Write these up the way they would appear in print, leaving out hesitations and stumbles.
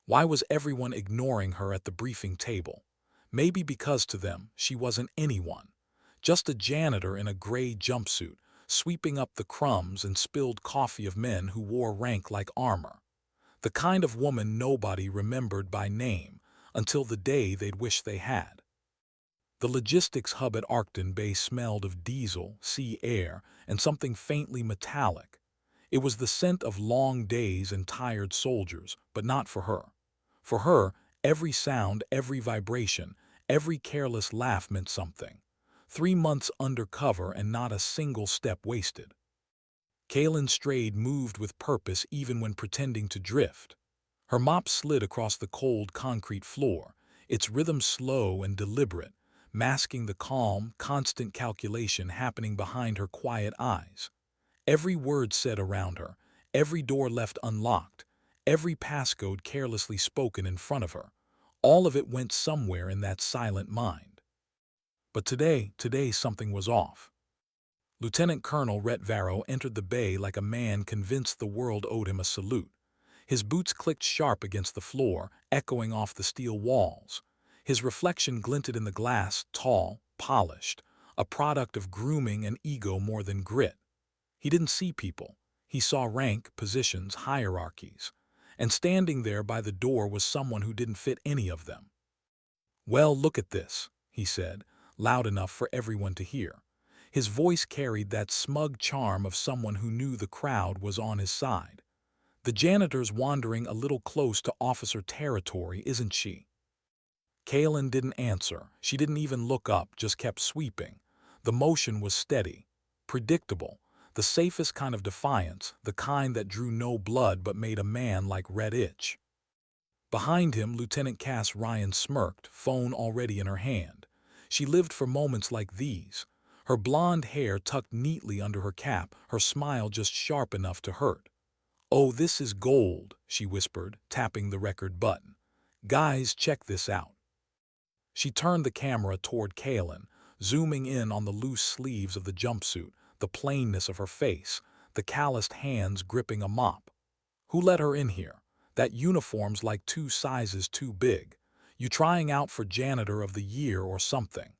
Why was everyone ignoring her at the briefing table? Maybe because to them, she wasn't anyone. Just a janitor in a gray jumpsuit, sweeping up the crumbs and spilled coffee of men who wore rank like armor. The kind of woman nobody remembered by name until the day they'd wish they had. The logistics hub at Arcton Bay smelled of diesel, sea air, and something faintly metallic. It was the scent of long days and tired soldiers, but not for her. For her, every sound, every vibration, every careless laugh meant something. 3 months under cover and not a single step wasted. Kaylin Strayed moved with purpose even when pretending to drift. Her mop slid across the cold concrete floor, its rhythm slow and deliberate, masking the calm, constant calculation happening behind her quiet eyes. Every word said around her, every door left unlocked, every passcode carelessly spoken in front of her, all of it went somewhere in that silent mind. But today something was off. Lieutenant Colonel Rhett Varro entered the bay like a man convinced the world owed him a salute. His boots clicked sharp against the floor, echoing off the steel walls. His reflection glinted in the glass, tall, polished, a product of grooming and ego more than grit. He didn't see people. He saw rank, positions, hierarchies. And standing there by the door was someone who didn't fit any of them. "Well, look at this," he said, loud enough for everyone to hear. His voice carried that smug charm of someone who knew the crowd was on his side. "The janitor's wandering a little close to officer territory, isn't she?" Kaylin didn't answer. She didn't even look up, just kept sweeping. The motion was steady, predictable, the safest kind of defiance, the kind that drew no blood but made a man like Red itch. Behind him, Lieutenant Cass Ryan smirked, phone already in her hand. She lived for moments like these. Her blonde hair tucked neatly under her cap, her smile just sharp enough to hurt. "Oh, this is gold," she whispered, tapping the record button. "Guys, check this out." She turned the camera toward Kaylin, zooming in on the loose sleeves of the jumpsuit, the plainness of her face, the calloused hands gripping a mop. "Who let her in here? That uniform's like 2 sizes too big. You trying out for janitor of the year or something?"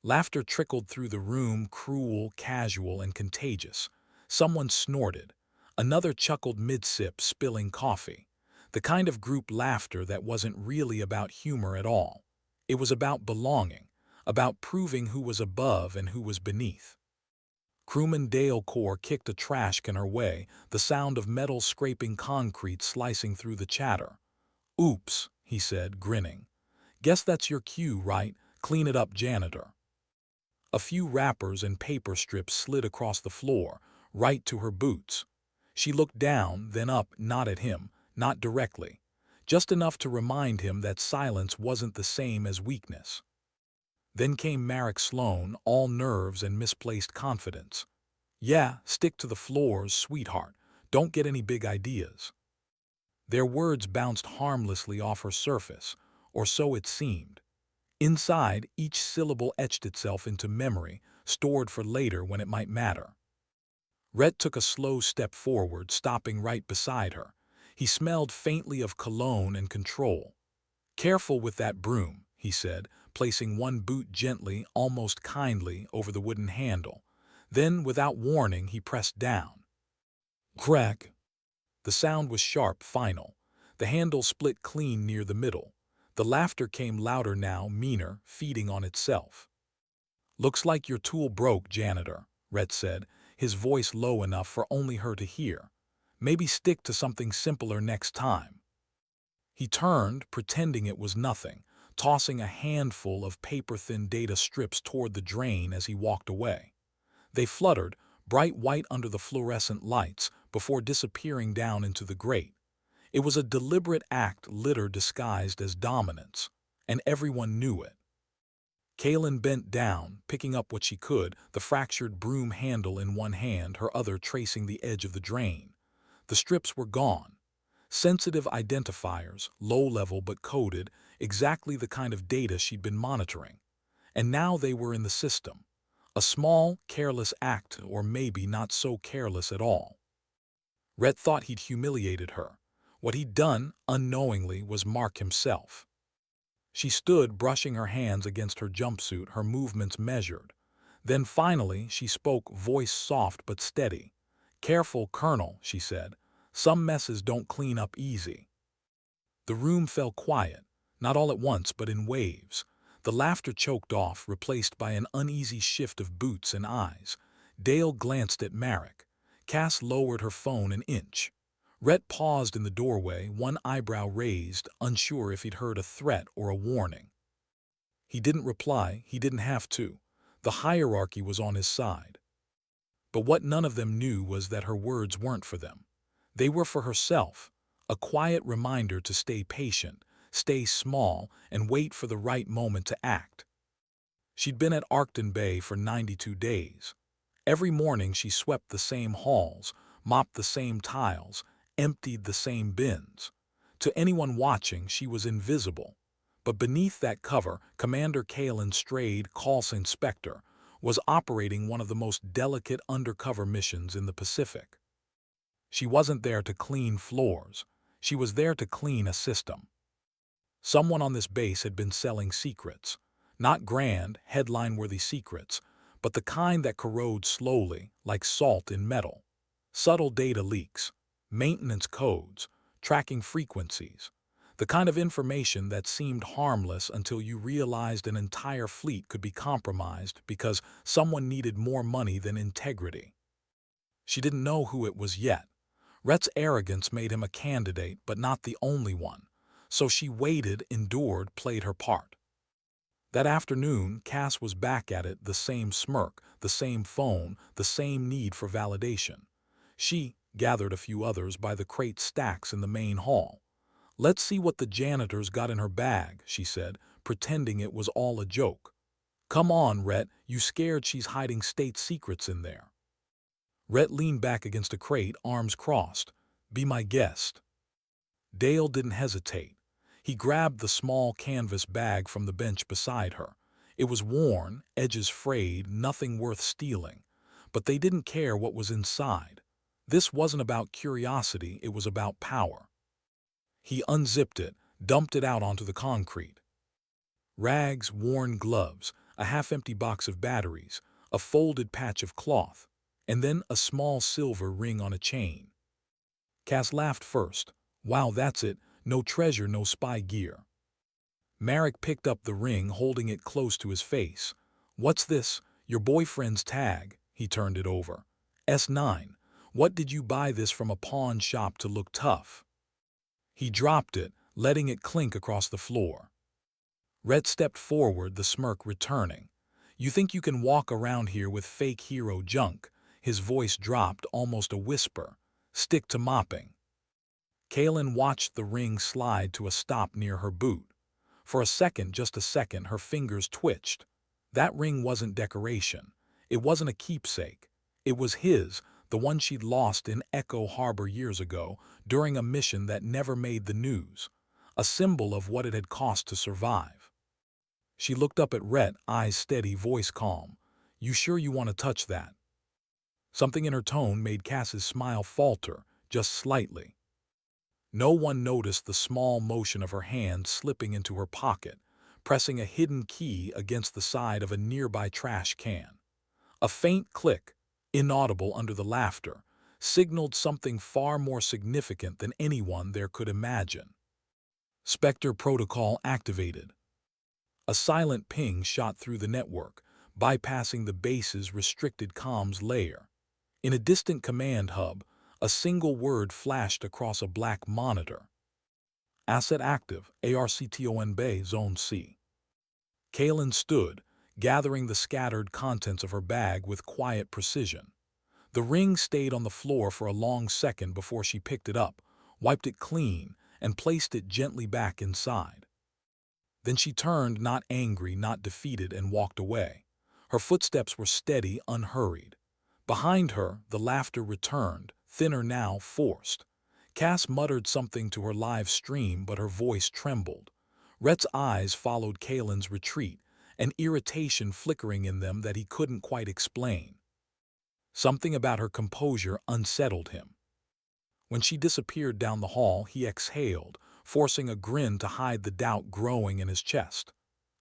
Laughter trickled through the room, cruel, casual, and contagious. Someone snorted. Another chuckled mid-sip, spilling coffee. The kind of group laughter that wasn't really about humor at all. It was about belonging, about proving who was above and who was beneath. Crewman Dale Core kicked a trash can her way, the sound of metal scraping concrete slicing through the chatter. "Oops," he said, grinning. "Guess that's your cue, right? Clean it up, janitor." A few wrappers and paper strips slid across the floor, right to her boots. She looked down, then up, not at him, not directly. Just enough to remind him that silence wasn't the same as weakness. Then came Marek Sloan, all nerves and misplaced confidence. "Yeah, stick to the floors, sweetheart. Don't get any big ideas." Their words bounced harmlessly off her surface, or so it seemed. Inside, each syllable etched itself into memory, stored for later when it might matter. Rhett took a slow step forward, stopping right beside her. He smelled faintly of cologne and control. "Careful with that broom," he said, placing one boot gently, almost kindly, over the wooden handle. Then, without warning, he pressed down. Crack! The sound was sharp, final. The handle split clean near the middle. The laughter came louder now, meaner, feeding on itself. "Looks like your tool broke, janitor," Rhett said, his voice low enough for only her to hear. "Maybe stick to something simpler next time." He turned, pretending it was nothing, tossing a handful of paper-thin data strips toward the drain as he walked away. They fluttered, bright white under the fluorescent lights, before disappearing down into the grate. It was a deliberate act, litter disguised as dominance, and everyone knew it. Kaylin bent down, picking up what she could, the fractured broom handle in one hand, her other tracing the edge of the drain. The strips were gone. Sensitive identifiers, low-level but coded, exactly the kind of data she'd been monitoring. And now they were in the system. A small, careless act, or maybe not so careless at all. Rhett thought he'd humiliated her. What he'd done, unknowingly, was mark himself. She stood, brushing her hands against her jumpsuit, her movements measured. Then finally she spoke, voice soft but steady. "Careful, Colonel," she said. "Some messes don't clean up easy." The room fell quiet, not all at once but in waves. The laughter choked off, replaced by an uneasy shift of boots and eyes. Dale glanced at Marek. Cass lowered her phone an inch. Rhett paused in the doorway, one eyebrow raised, unsure if he'd heard a threat or a warning. He didn't reply, he didn't have to. The hierarchy was on his side. But what none of them knew was that her words weren't for them. They were for herself, a quiet reminder to stay patient, stay small, and wait for the right moment to act. She'd been at Arcton Bay for 92 days. Every morning she swept the same halls, mopped the same tiles, emptied the same bins. To anyone watching, she was invisible. But beneath that cover, Commander Kalen Strayed, Calls Inspector, was operating one of the most delicate undercover missions in the Pacific. She wasn't there to clean floors. She was there to clean a system. Someone on this base had been selling secrets. Not grand, headline-worthy secrets, but the kind that corrode slowly, like salt in metal. Subtle data leaks, maintenance codes, tracking frequencies. The kind of information that seemed harmless until you realized an entire fleet could be compromised because someone needed more money than integrity. She didn't know who it was yet. Rhett's arrogance made him a candidate, but not the only one. So she waited, endured, played her part. That afternoon, Cass was back at it, the same smirk, the same phone, the same need for validation. She gathered a few others by the crate stacks in the main hall. "Let's see what the janitor's got in her bag," she said, pretending it was all a joke. "Come on, Rhett, you scared she's hiding state secrets in there?" Rhett leaned back against a crate, arms crossed. "Be my guest." Dale didn't hesitate. He grabbed the small canvas bag from the bench beside her. It was worn, edges frayed, nothing worth stealing. But they didn't care what was inside. This wasn't about curiosity, it was about power. He unzipped it, dumped it out onto the concrete. Rags, worn gloves, a half-empty box of batteries, a folded patch of cloth, and then a small silver ring on a chain. Cass laughed first. "Wow, that's it. No treasure, no spy gear." Marek picked up the ring, holding it close to his face. "What's this? Your boyfriend's tag." He turned it over. "S9. What did you buy this from a pawn shop to look tough?" He dropped it, letting it clink across the floor. Rhett stepped forward, the smirk returning. "You think you can walk around here with fake hero junk?" His voice dropped, almost a whisper. "Stick to mopping." Kalen watched the ring slide to a stop near her boot. For a second, just a second, her fingers twitched. That ring wasn't decoration. It wasn't a keepsake. It was his, the one she'd lost in Echo Harbor years ago, during a mission that never made the news. A symbol of what it had cost to survive. She looked up at Rhett, eyes steady, voice calm. "You sure you want to touch that?" Something in her tone made Cass's smile falter, just slightly. No one noticed the small motion of her hand slipping into her pocket, pressing a hidden key against the side of a nearby trash can. A faint click, inaudible under the laughter, signaled something far more significant than anyone there could imagine. Spectre protocol activated. A silent ping shot through the network, bypassing the base's restricted comms layer. In a distant command hub, a single word flashed across a black monitor. "Asset active, ARCTON Bay, Zone C." Kalen stood, gathering the scattered contents of her bag with quiet precision. The ring stayed on the floor for a long second before she picked it up, wiped it clean, and placed it gently back inside. Then she turned, not angry, not defeated, and walked away. Her footsteps were steady, unhurried. Behind her, the laughter returned, thinner now, forced. Cass muttered something to her live stream, but her voice trembled. Rhett's eyes followed Kalen's retreat, an irritation flickering in them that he couldn't quite explain. Something about her composure unsettled him. When she disappeared down the hall, he exhaled, forcing a grin to hide the doubt growing in his chest.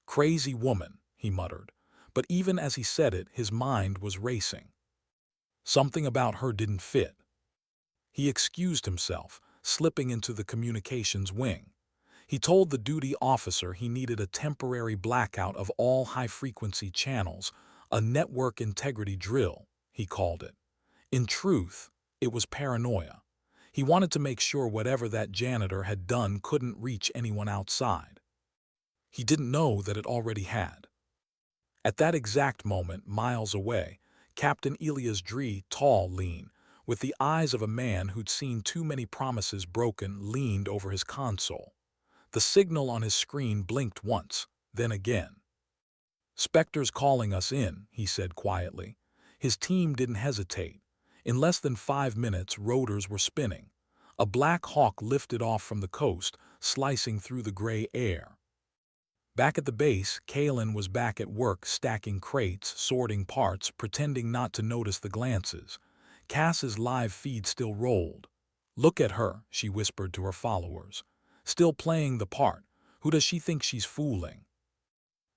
"Crazy woman," he muttered, but even as he said it, his mind was racing. Something about her didn't fit. He excused himself, slipping into the communications wing. He told the duty officer he needed a temporary blackout of all high-frequency channels, a network integrity drill, he called it. In truth, it was paranoia. He wanted to make sure whatever that janitor had done couldn't reach anyone outside. He didn't know that it already had. At that exact moment, miles away, Captain Elias Dree, tall, lean, with the eyes of a man who'd seen too many promises broken, leaned over his console. The signal on his screen blinked once, then again. "Spectre's calling us in," he said quietly. His team didn't hesitate. In less than 5 minutes, rotors were spinning. A Black Hawk lifted off from the coast, slicing through the gray air. Back at the base, Kalen was back at work stacking crates, sorting parts, pretending not to notice the glances. Cass's live feed still rolled. "Look at her," she whispered to her followers. "Still playing the part. Who does she think she's fooling?"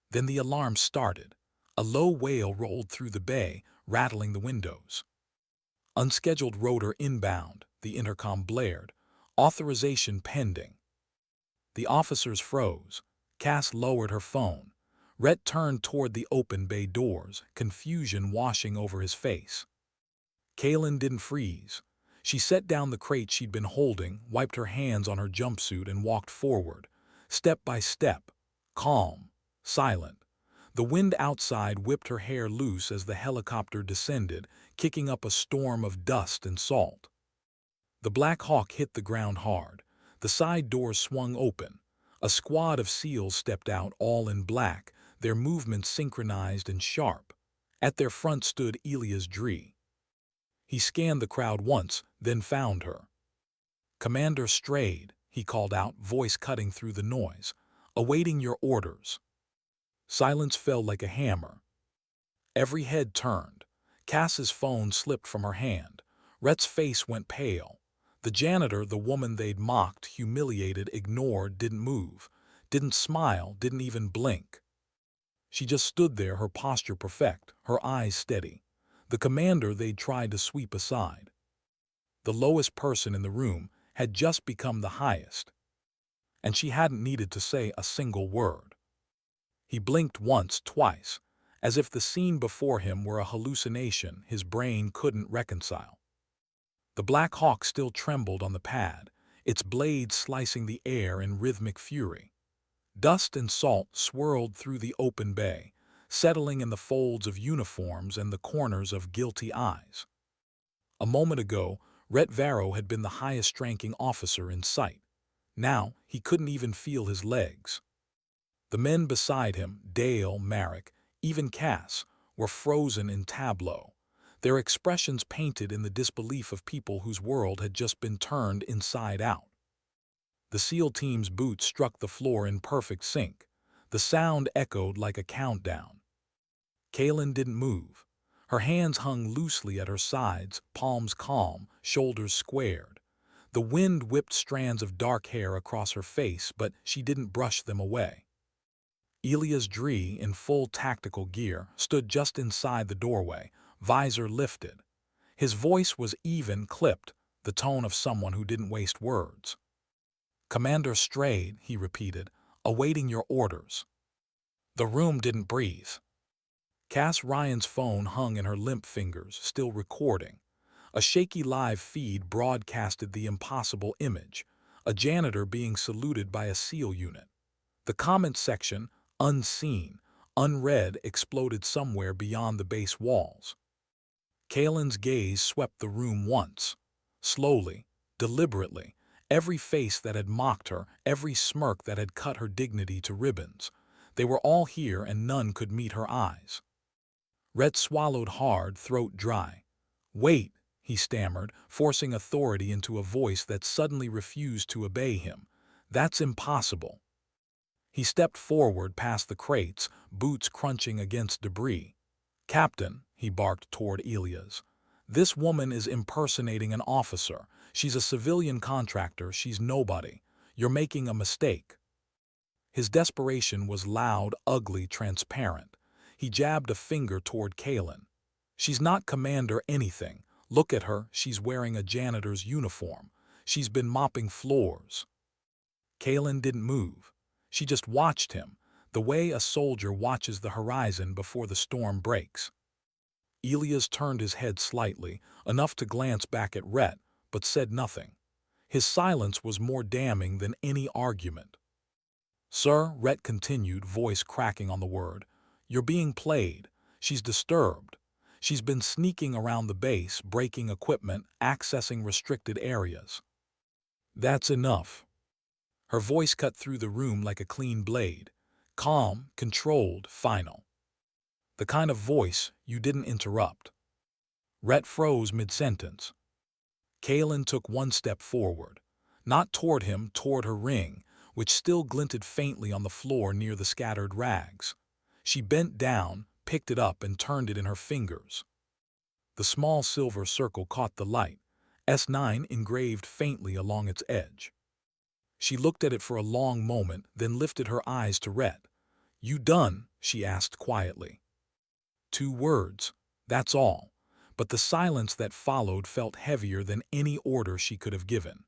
Then the alarm started. A low wail rolled through the bay, rattling the windows. "Unscheduled rotor inbound," the intercom blared. "Authorization pending." The officers froze. Cass lowered her phone. Rhett turned toward the open bay doors, confusion washing over his face. Kalen didn't freeze. She set down the crate she'd been holding, wiped her hands on her jumpsuit and walked forward, step by step, calm, silent. The wind outside whipped her hair loose as the helicopter descended, kicking up a storm of dust and salt. The Black Hawk hit the ground hard. The side doors swung open. A squad of SEALs stepped out, all in black, their movements synchronized and sharp. At their front stood Elias Dree. He scanned the crowd once, then found her. "Commander Strayed," he called out, voice cutting through the noise. "Awaiting your orders." Silence fell like a hammer. Every head turned. Cass's phone slipped from her hand. Rhett's face went pale. The janitor, the woman they'd mocked, humiliated, ignored, didn't move, didn't smile, didn't even blink. She just stood there, her posture perfect, her eyes steady. The commander they'd tried to sweep aside. The lowest person in the room had just become the highest. And she hadn't needed to say a single word. He blinked once, twice, as if the scene before him were a hallucination his brain couldn't reconcile. The Black Hawk still trembled on the pad, its blades slicing the air in rhythmic fury. Dust and salt swirled through the open bay, settling in the folds of uniforms and the corners of guilty eyes. A moment ago, Rhett Varro had been the highest-ranking officer in sight. Now, he couldn't even feel his legs. The men beside him, Dale, Marek, even Cass, were frozen in tableau, their expressions painted in the disbelief of people whose world had just been turned inside out. The SEAL team's boots struck the floor in perfect sync. The sound echoed like a countdown. Kalen didn't move. Her hands hung loosely at her sides, palms calm, shoulders squared. The wind whipped strands of dark hair across her face, but she didn't brush them away. Elias Dree, in full tactical gear, stood just inside the doorway, visor lifted. His voice was even, clipped, the tone of someone who didn't waste words. "Commander Strayed," he repeated, "awaiting your orders." The room didn't breathe. Cass Ryan's phone hung in her limp fingers, still recording. A shaky live feed broadcasted the impossible image, a janitor being saluted by a SEAL unit. The comment section, unseen, unread, exploded somewhere beyond the base walls. Kalen's gaze swept the room once. Slowly, deliberately, every face that had mocked her, every smirk that had cut her dignity to ribbons. They were all here and none could meet her eyes. Rhett swallowed hard, throat dry. "Wait," he stammered, forcing authority into a voice that suddenly refused to obey him. "That's impossible." He stepped forward past the crates, boots crunching against debris. "Captain," he barked toward Elias, "this woman is impersonating an officer. She's a civilian contractor, she's nobody. You're making a mistake. His desperation was loud, ugly, transparent. He jabbed a finger toward Kaylin. She's not commander anything. Look at her, she's wearing a janitor's uniform. She's been mopping floors. Kaylin didn't move. She just watched him, the way a soldier watches the horizon before the storm breaks. Elias turned his head slightly, enough to glance back at Rhett, but said nothing. His silence was more damning than any argument. "Sir," Rhett continued, voice cracking on the word, "you're being played. She's disturbed. She's been sneaking around the base, breaking equipment, accessing restricted areas." "That's enough." Her voice cut through the room like a clean blade. Calm, controlled, final. The kind of voice you didn't interrupt. Rhett froze mid-sentence. Kaylin took one step forward. Not toward him, toward her ring, which still glinted faintly on the floor near the scattered rags. She bent down, picked it up, and turned it in her fingers. The small silver circle caught the light, S9 engraved faintly along its edge. She looked at it for a long moment, then lifted her eyes to Rhett. "You done?" she asked quietly. 2 words, that's all, but the silence that followed felt heavier than any order she could have given.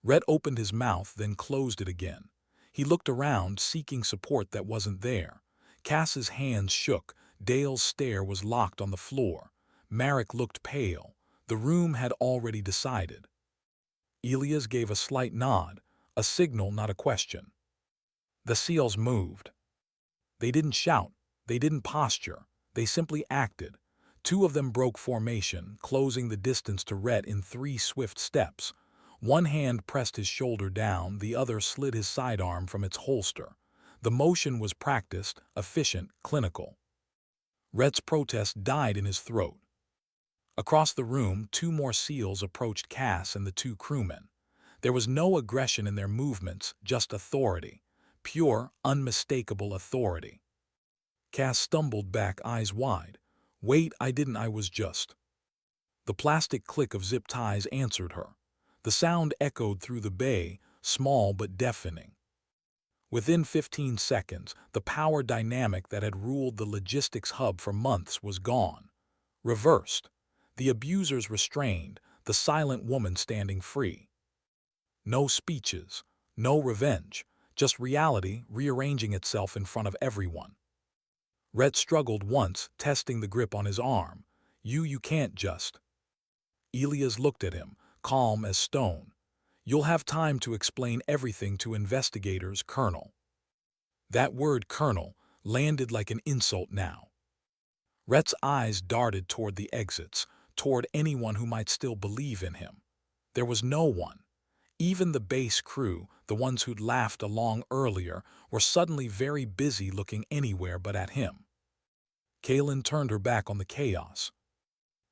Rhett opened his mouth, then closed it again. He looked around, seeking support that wasn't there. Cass's hands shook. Dale's stare was locked on the floor. Marek looked pale. The room had already decided. Elias gave a slight nod, a signal, not a question. The SEALs moved. They didn't shout. They didn't posture. They simply acted. 2 of them broke formation, closing the distance to Rhett in 3 swift steps. One hand pressed his shoulder down, the other slid his sidearm from its holster. The motion was practiced, efficient, clinical. Rhett's protest died in his throat. Across the room, 2 more SEALs approached Cass and the 2 crewmen. There was no aggression in their movements, just authority. Pure, unmistakable authority. Cass stumbled back, eyes wide. "Wait, I was just..." The plastic click of zip ties answered her. The sound echoed through the bay, small but deafening. Within 15 seconds, the power dynamic that had ruled the logistics hub for months was gone. Reversed. The abusers restrained, the silent woman standing free. No speeches, no revenge, just reality rearranging itself in front of everyone. Rhett struggled once, testing the grip on his arm. You can't just..." Elias looked at him, calm as stone. "You'll have time to explain everything to investigators, Colonel." That word, Colonel, landed like an insult now. Rhett's eyes darted toward the exits, toward anyone who might still believe in him. There was no one. Even the base crew, the ones who'd laughed along earlier, were suddenly very busy looking anywhere but at him. Kaylin turned her back on the chaos.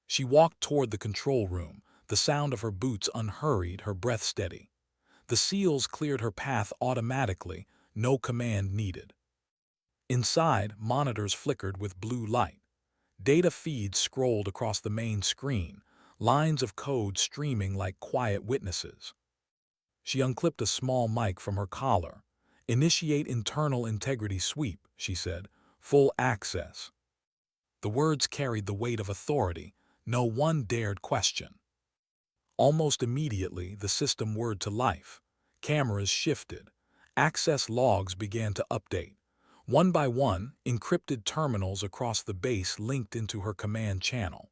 She walked toward the control room, the sound of her boots unhurried, her breath steady. The SEALs cleared her path automatically, no command needed. Inside, monitors flickered with blue light. Data feeds scrolled across the main screen, lines of code streaming like quiet witnesses. She unclipped a small mic from her collar. "Initiate internal integrity sweep," she said. "Full access." The words carried the weight of authority. No one dared question. Almost immediately, the system whirred to life. Cameras shifted. Access logs began to update. One by one, encrypted terminals across the base linked into her command channel.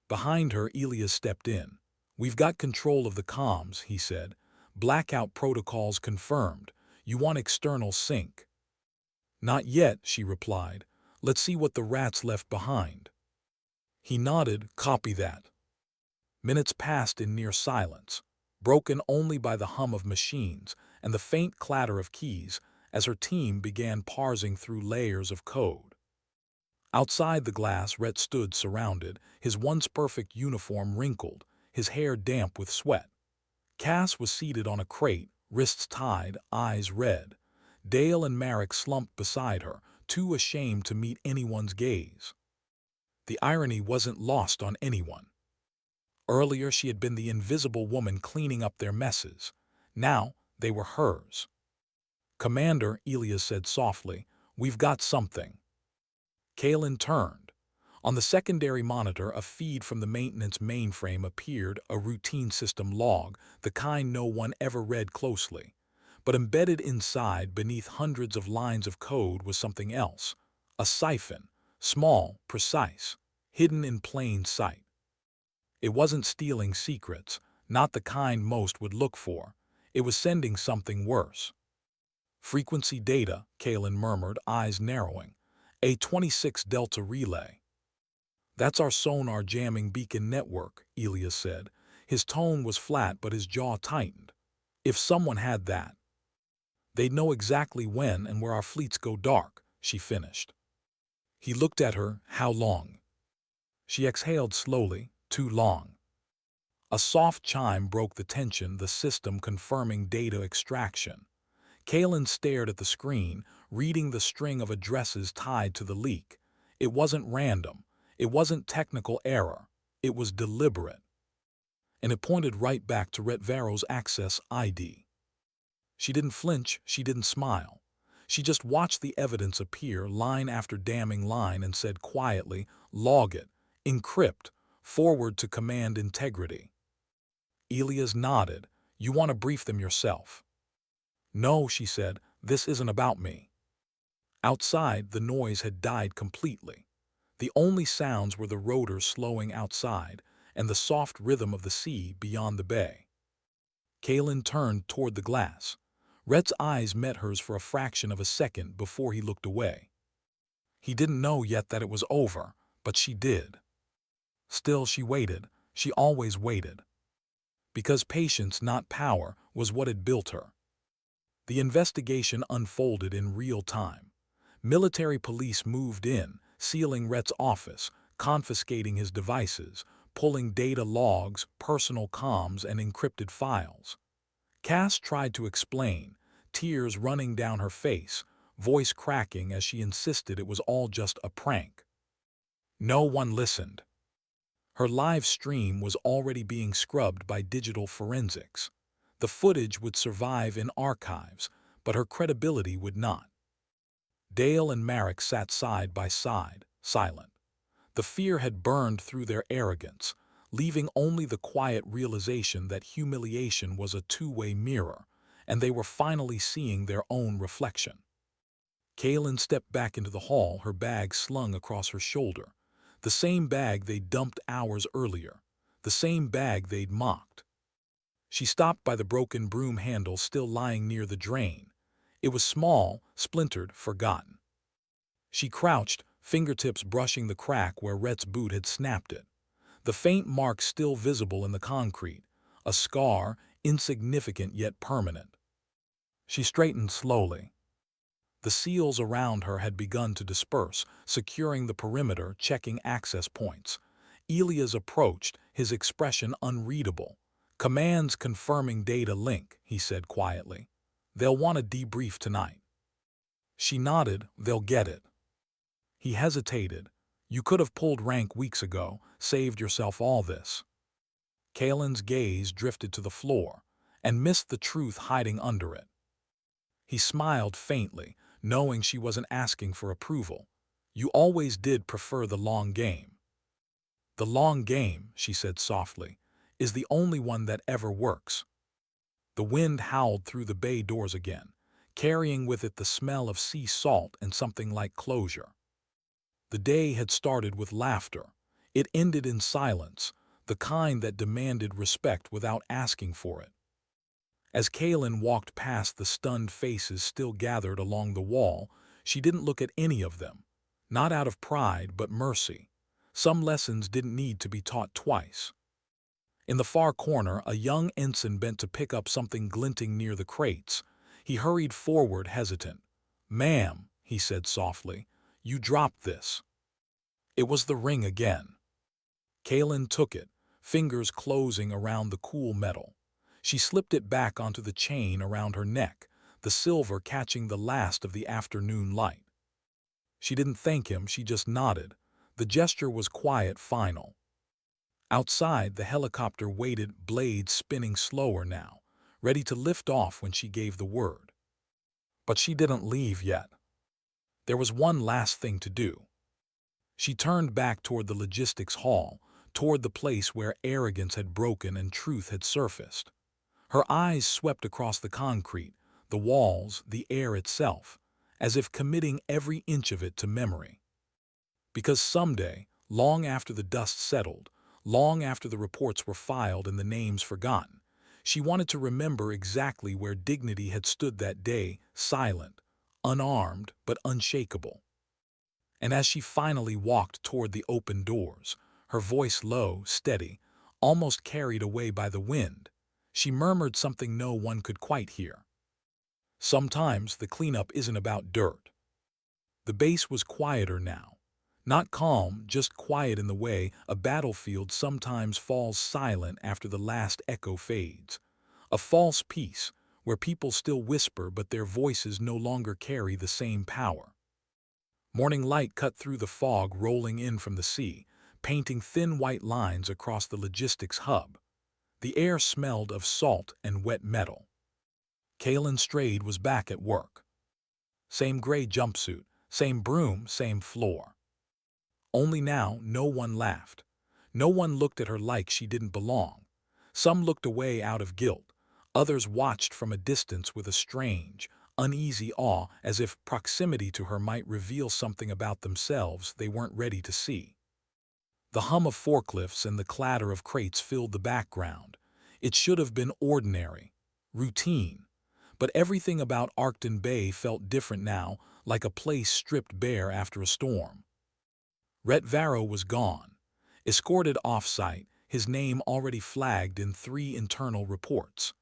Behind her, Elias stepped in. "We've got control of the comms," he said. "Blackout protocols confirmed. You want external sync?" "Not yet," she replied. "Let's see what the rats left behind." He nodded. "Copy that." Minutes passed in near silence, broken only by the hum of machines and the faint clatter of keys as her team began parsing through layers of code. Outside the glass, Rhett stood surrounded, his once perfect uniform wrinkled, his hair damp with sweat. Cass was seated on a crate, wrists tied, eyes red. Dale and Marek slumped beside her, too ashamed to meet anyone's gaze. The irony wasn't lost on anyone. Earlier she had been the invisible woman cleaning up their messes. Now they were hers. "Commander," Elias said softly, "we've got something." Kalen turned. On the secondary monitor, a feed from the maintenance mainframe appeared, a routine system log, the kind no one ever read closely. But embedded inside, beneath hundreds of lines of code, was something else. A siphon, small, precise, hidden in plain sight. It wasn't stealing secrets, not the kind most would look for. It was sending something worse. "Frequency data," Kalen murmured, eyes narrowing. "A26 Delta relay." "That's our sonar jamming beacon network," Elias said. His tone was flat, but his jaw tightened. "If someone had that, they'd know exactly when and where our fleets go dark," she finished. He looked at her. "How long?" She exhaled slowly. "Too long." A soft chime broke the tension, the system confirming data extraction. Kalen stared at the screen, reading the string of addresses tied to the leak. It wasn't random. It wasn't technical error. It was deliberate. And it pointed right back to Retvaro's access ID. She didn't flinch. She didn't smile. She just watched the evidence appear, line after damning line, and said quietly, "Log it. Encrypt. Forward to command integrity." Elias nodded. "You want to brief them yourself?" "No," she said, "this isn't about me." Outside, the noise had died completely. The only sounds were the rotors slowing outside and the soft rhythm of the sea beyond the bay. Kalen turned toward the glass. Rhett's eyes met hers for a fraction of a second before he looked away. He didn't know yet that it was over, but she did. Still, she waited. She always waited. Because patience, not power, was what had built her. The investigation unfolded in real time. Military police moved in, sealing Rhett's office, confiscating his devices, pulling data logs, personal comms, and encrypted files. Cass tried to explain, tears running down her face, voice cracking as she insisted it was all just a prank. No one listened. Her live stream was already being scrubbed by digital forensics. The footage would survive in archives, but her credibility would not. Dale and Marek sat side by side, silent. The fear had burned through their arrogance, leaving only the quiet realization that humiliation was a two-way mirror, and they were finally seeing their own reflection. Kaylin stepped back into the hall, her bag slung across her shoulder. The same bag they'd dumped hours earlier. The same bag they'd mocked. She stopped by the broken broom handle still lying near the drain. It was small, splintered, forgotten. She crouched, fingertips brushing the crack where Rhett's boot had snapped it. The faint mark still visible in the concrete, a scar, insignificant yet permanent. She straightened slowly. The seals around her had begun to disperse, securing the perimeter, checking access points. Elias approached, his expression unreadable. "Commands confirming data link," he said quietly. "They'll want a debrief tonight." She nodded. "They'll get it." He hesitated. "You could have pulled rank weeks ago, saved yourself all this." Kalen's gaze drifted to the floor, and missed the truth hiding under it. He smiled faintly, knowing she wasn't asking for approval. "You always did prefer the long game." "The long game," she said softly, "is the only one that ever works." The wind howled through the bay doors again, carrying with it the smell of sea salt and something like closure. The day had started with laughter. It ended in silence, the kind that demanded respect without asking for it. As Kaylin walked past the stunned faces still gathered along the wall, she didn't look at any of them. Not out of pride, but mercy. Some lessons didn't need to be taught twice. In the far corner, a young ensign bent to pick up something glinting near the crates. He hurried forward, hesitant. "Ma'am," he said softly, "you dropped this." It was the ring again. Kaylin took it, fingers closing around the cool metal. She slipped it back onto the chain around her neck, the silver catching the last of the afternoon light. She didn't thank him, she just nodded. The gesture was quiet, final. Outside, the helicopter waited, blades spinning slower now, ready to lift off when she gave the word. But she didn't leave yet. There was one last thing to do. She turned back toward the logistics hall, toward the place where arrogance had broken and truth had surfaced. Her eyes swept across the concrete, the walls, the air itself, as if committing every inch of it to memory. Because someday, long after the dust settled, long after the reports were filed and the names forgotten, she wanted to remember exactly where dignity had stood that day, silent, unarmed, but unshakable. And as she finally walked toward the open doors, her voice low, steady, almost carried away by the wind, she murmured something no one could quite hear. Sometimes the cleanup isn't about dirt. The base was quieter now. Not calm, just quiet in the way a battlefield sometimes falls silent after the last echo fades. A false peace, where people still whisper but their voices no longer carry the same power. Morning light cut through the fog rolling in from the sea, painting thin white lines across the logistics hub. The air smelled of salt and wet metal. Kalen Strayed was back at work. Same gray jumpsuit, same broom, same floor. Only now no one laughed. No one looked at her like she didn't belong. Some looked away out of guilt. Others watched from a distance with a strange, uneasy awe, as if proximity to her might reveal something about themselves they weren't ready to see. The hum of forklifts and the clatter of crates filled the background. It should have been ordinary, routine. But everything about Arcton Bay felt different now, like a place stripped bare after a storm. Rhett Varro was gone. Escorted off-site, his name already flagged in 3 internal reports.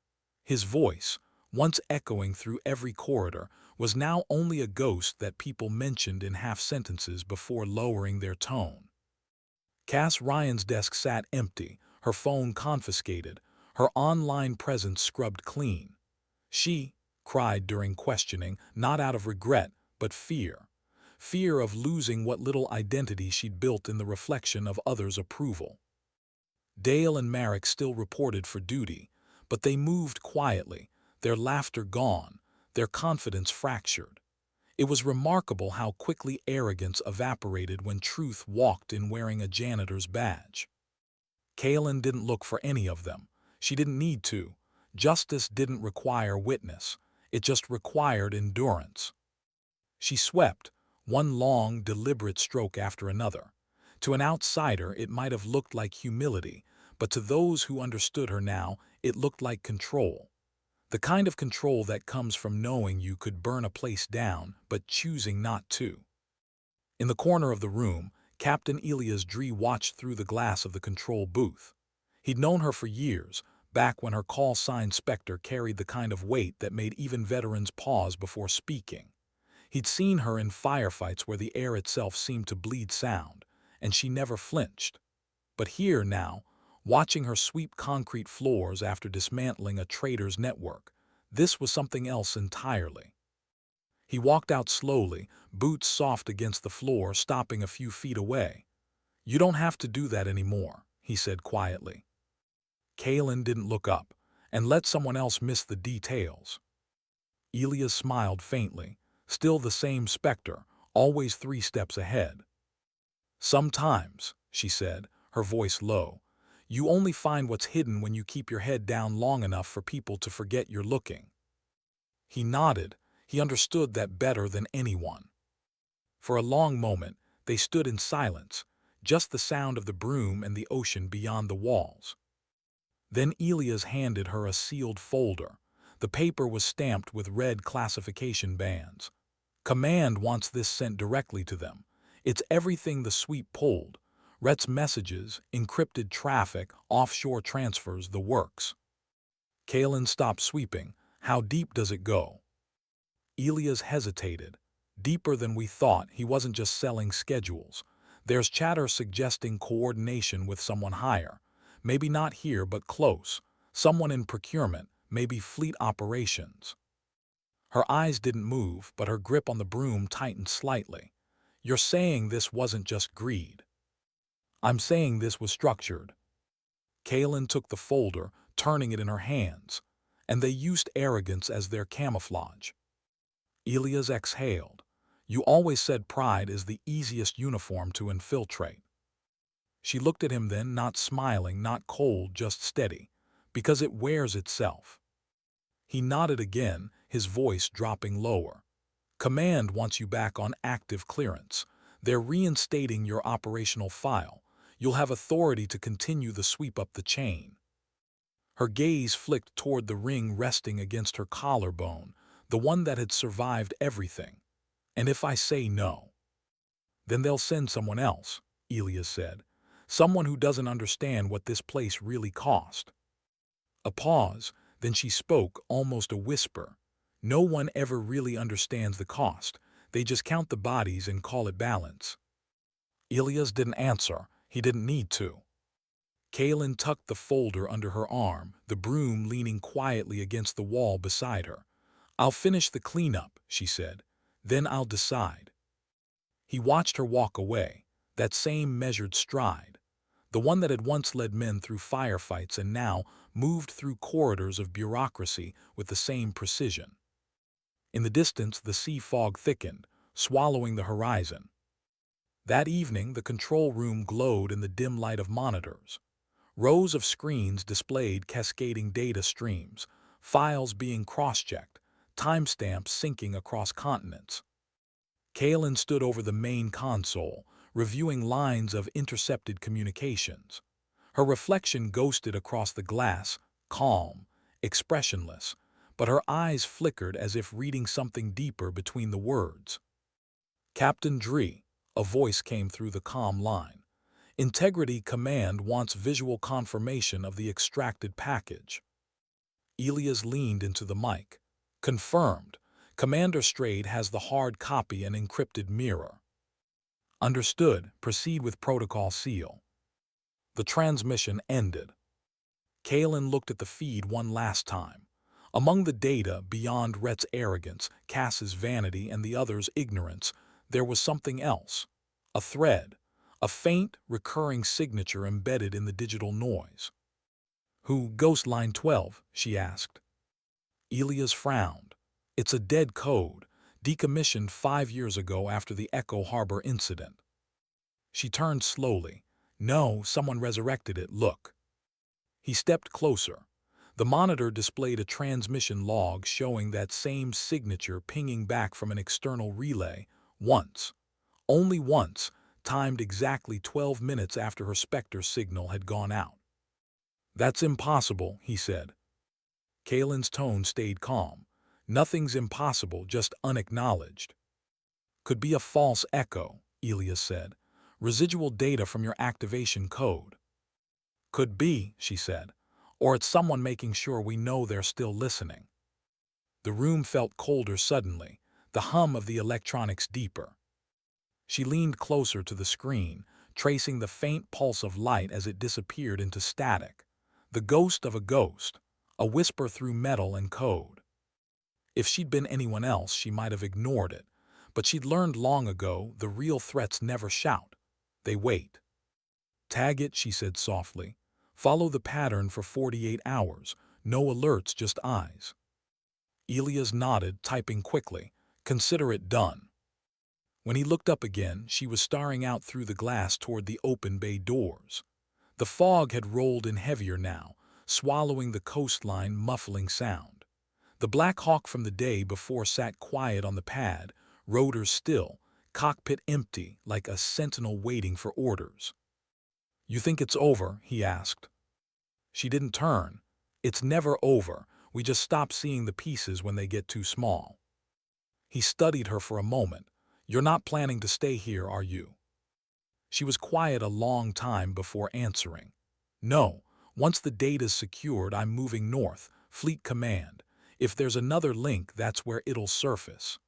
His voice, once echoing through every corridor, was now only a ghost that people mentioned in half-sentences before lowering their tone. Cass Ryan's desk sat empty, her phone confiscated, her online presence scrubbed clean. She cried during questioning, not out of regret, but fear. Fear of losing what little identity she'd built in the reflection of others' approval. Dale and Marek still reported for duty, but they moved quietly, their laughter gone, their confidence fractured. It was remarkable how quickly arrogance evaporated when truth walked in wearing a janitor's badge. Kalen didn't look for any of them. She didn't need to. Justice didn't require witness. It just required endurance. She swept, one long, deliberate stroke after another. To an outsider, it might have looked like humility, but to those who understood her now, it looked like control. The kind of control that comes from knowing you could burn a place down, but choosing not to. In the corner of the room, Captain Elias Dree watched through the glass of the control booth. He'd known her for years, back when her call-sign Spectre carried the kind of weight that made even veterans pause before speaking. He'd seen her in firefights where the air itself seemed to bleed sound, and she never flinched. But here now, watching her sweep concrete floors after dismantling a trader's network, this was something else entirely. He walked out slowly, boots soft against the floor, stopping a few feet away. "You don't have to do that anymore," he said quietly. Kalen didn't look up, and let someone else miss the details. Elias smiled faintly, still the same Spectre, always 3 steps ahead. "Sometimes," she said, her voice low, "you only find what's hidden when you keep your head down long enough for people to forget you're looking." He nodded. He understood that better than anyone. For a long moment, they stood in silence, just the sound of the broom and the ocean beyond the walls. Then Elias handed her a sealed folder. The paper was stamped with red classification bands. "Command wants this sent directly to them. It's everything the sweep pulled. Rhett's messages, encrypted traffic, offshore transfers, the works." Kalen stopped sweeping. "How deep does it go?" Elias hesitated. "Deeper than we thought." He wasn't just selling schedules. "There's chatter suggesting coordination with someone higher. Maybe not here, but close. Someone in procurement, maybe fleet operations." Her eyes didn't move, but her grip on the broom tightened slightly. "You're saying this wasn't just greed?" "I'm saying this was structured." Kaelin took the folder, turning it in her hands, and they used arrogance as their camouflage. Elias exhaled. You always said pride is the easiest uniform to infiltrate. She looked at him then, not smiling, not cold, just steady, because it wears itself. He nodded again, his voice dropping lower. Command wants you back on active clearance. They're reinstating your operational file. You'll have authority to continue the sweep up the chain. Her gaze flicked toward the ring resting against her collarbone, the one that had survived everything. And if I say no, then they'll send someone else, Elias said. Someone who doesn't understand what this place really cost. A pause, then she spoke, almost a whisper. No one ever really understands the cost. They just count the bodies and call it balance. Elias didn't answer. He didn't need to. Kaelin tucked the folder under her arm, the broom leaning quietly against the wall beside her. I'll finish the cleanup, she said. Then I'll decide. He watched her walk away, that same measured stride, the one that had once led men through firefights and now moved through corridors of bureaucracy with the same precision. In the distance, the sea fog thickened, swallowing the horizon. That evening, the control room glowed in the dim light of monitors. Rows of screens displayed cascading data streams, files being cross-checked, timestamps syncing across continents. Kaelin stood over the main console, reviewing lines of intercepted communications. Her reflection ghosted across the glass, calm, expressionless, but her eyes flickered as if reading something deeper between the words. Captain Dree, a voice came through the calm line. Integrity Command wants visual confirmation of the extracted package. Elias leaned into the mic. Confirmed. Commander Strayed has the hard copy and encrypted mirror. Understood. Proceed with protocol seal. The transmission ended. Kaelin looked at the feed one last time. Among the data, beyond Rhett's arrogance, Cass's vanity, and the other's ignorance, there was something else. A thread. A faint, recurring signature embedded in the digital noise. Who, Ghost Line 12, she asked. Elias frowned. It's a dead code, decommissioned 5 years ago after the Echo Harbor incident. She turned slowly. No, someone resurrected it, look. He stepped closer. The monitor displayed a transmission log showing that same signature pinging back from an external relay, once. Only once, timed exactly 12 minutes after her Spectre signal had gone out. That's impossible, he said. Kaelin's tone stayed calm. Nothing's impossible, just unacknowledged. Could be a false echo, Elias said. Residual data from your activation code. Could be, she said. Or it's someone making sure we know they're still listening. The room felt colder suddenly, the hum of the electronics deeper. She leaned closer to the screen, tracing the faint pulse of light as it disappeared into static. The ghost of a ghost, a whisper through metal and code. If she'd been anyone else, she might have ignored it, but she'd learned long ago the real threats never shout. They wait. Tag it, she said softly. Follow the pattern for 48 hours. No alerts, just eyes. Elias nodded, typing quickly. Consider it done. When he looked up again, she was staring out through the glass toward the open bay doors. The fog had rolled in heavier now, swallowing the coastline, muffling sound. The Black Hawk from the day before sat quiet on the pad, rotors still, cockpit empty, like a sentinel waiting for orders. You think it's over? He asked. She didn't turn. It's never over. We just stop seeing the pieces when they get too small. He studied her for a moment. You're not planning to stay here, are you? She was quiet a long time before answering. No, once the data's secured, I'm moving north, Fleet Command. If there's another link, that's where it'll surface.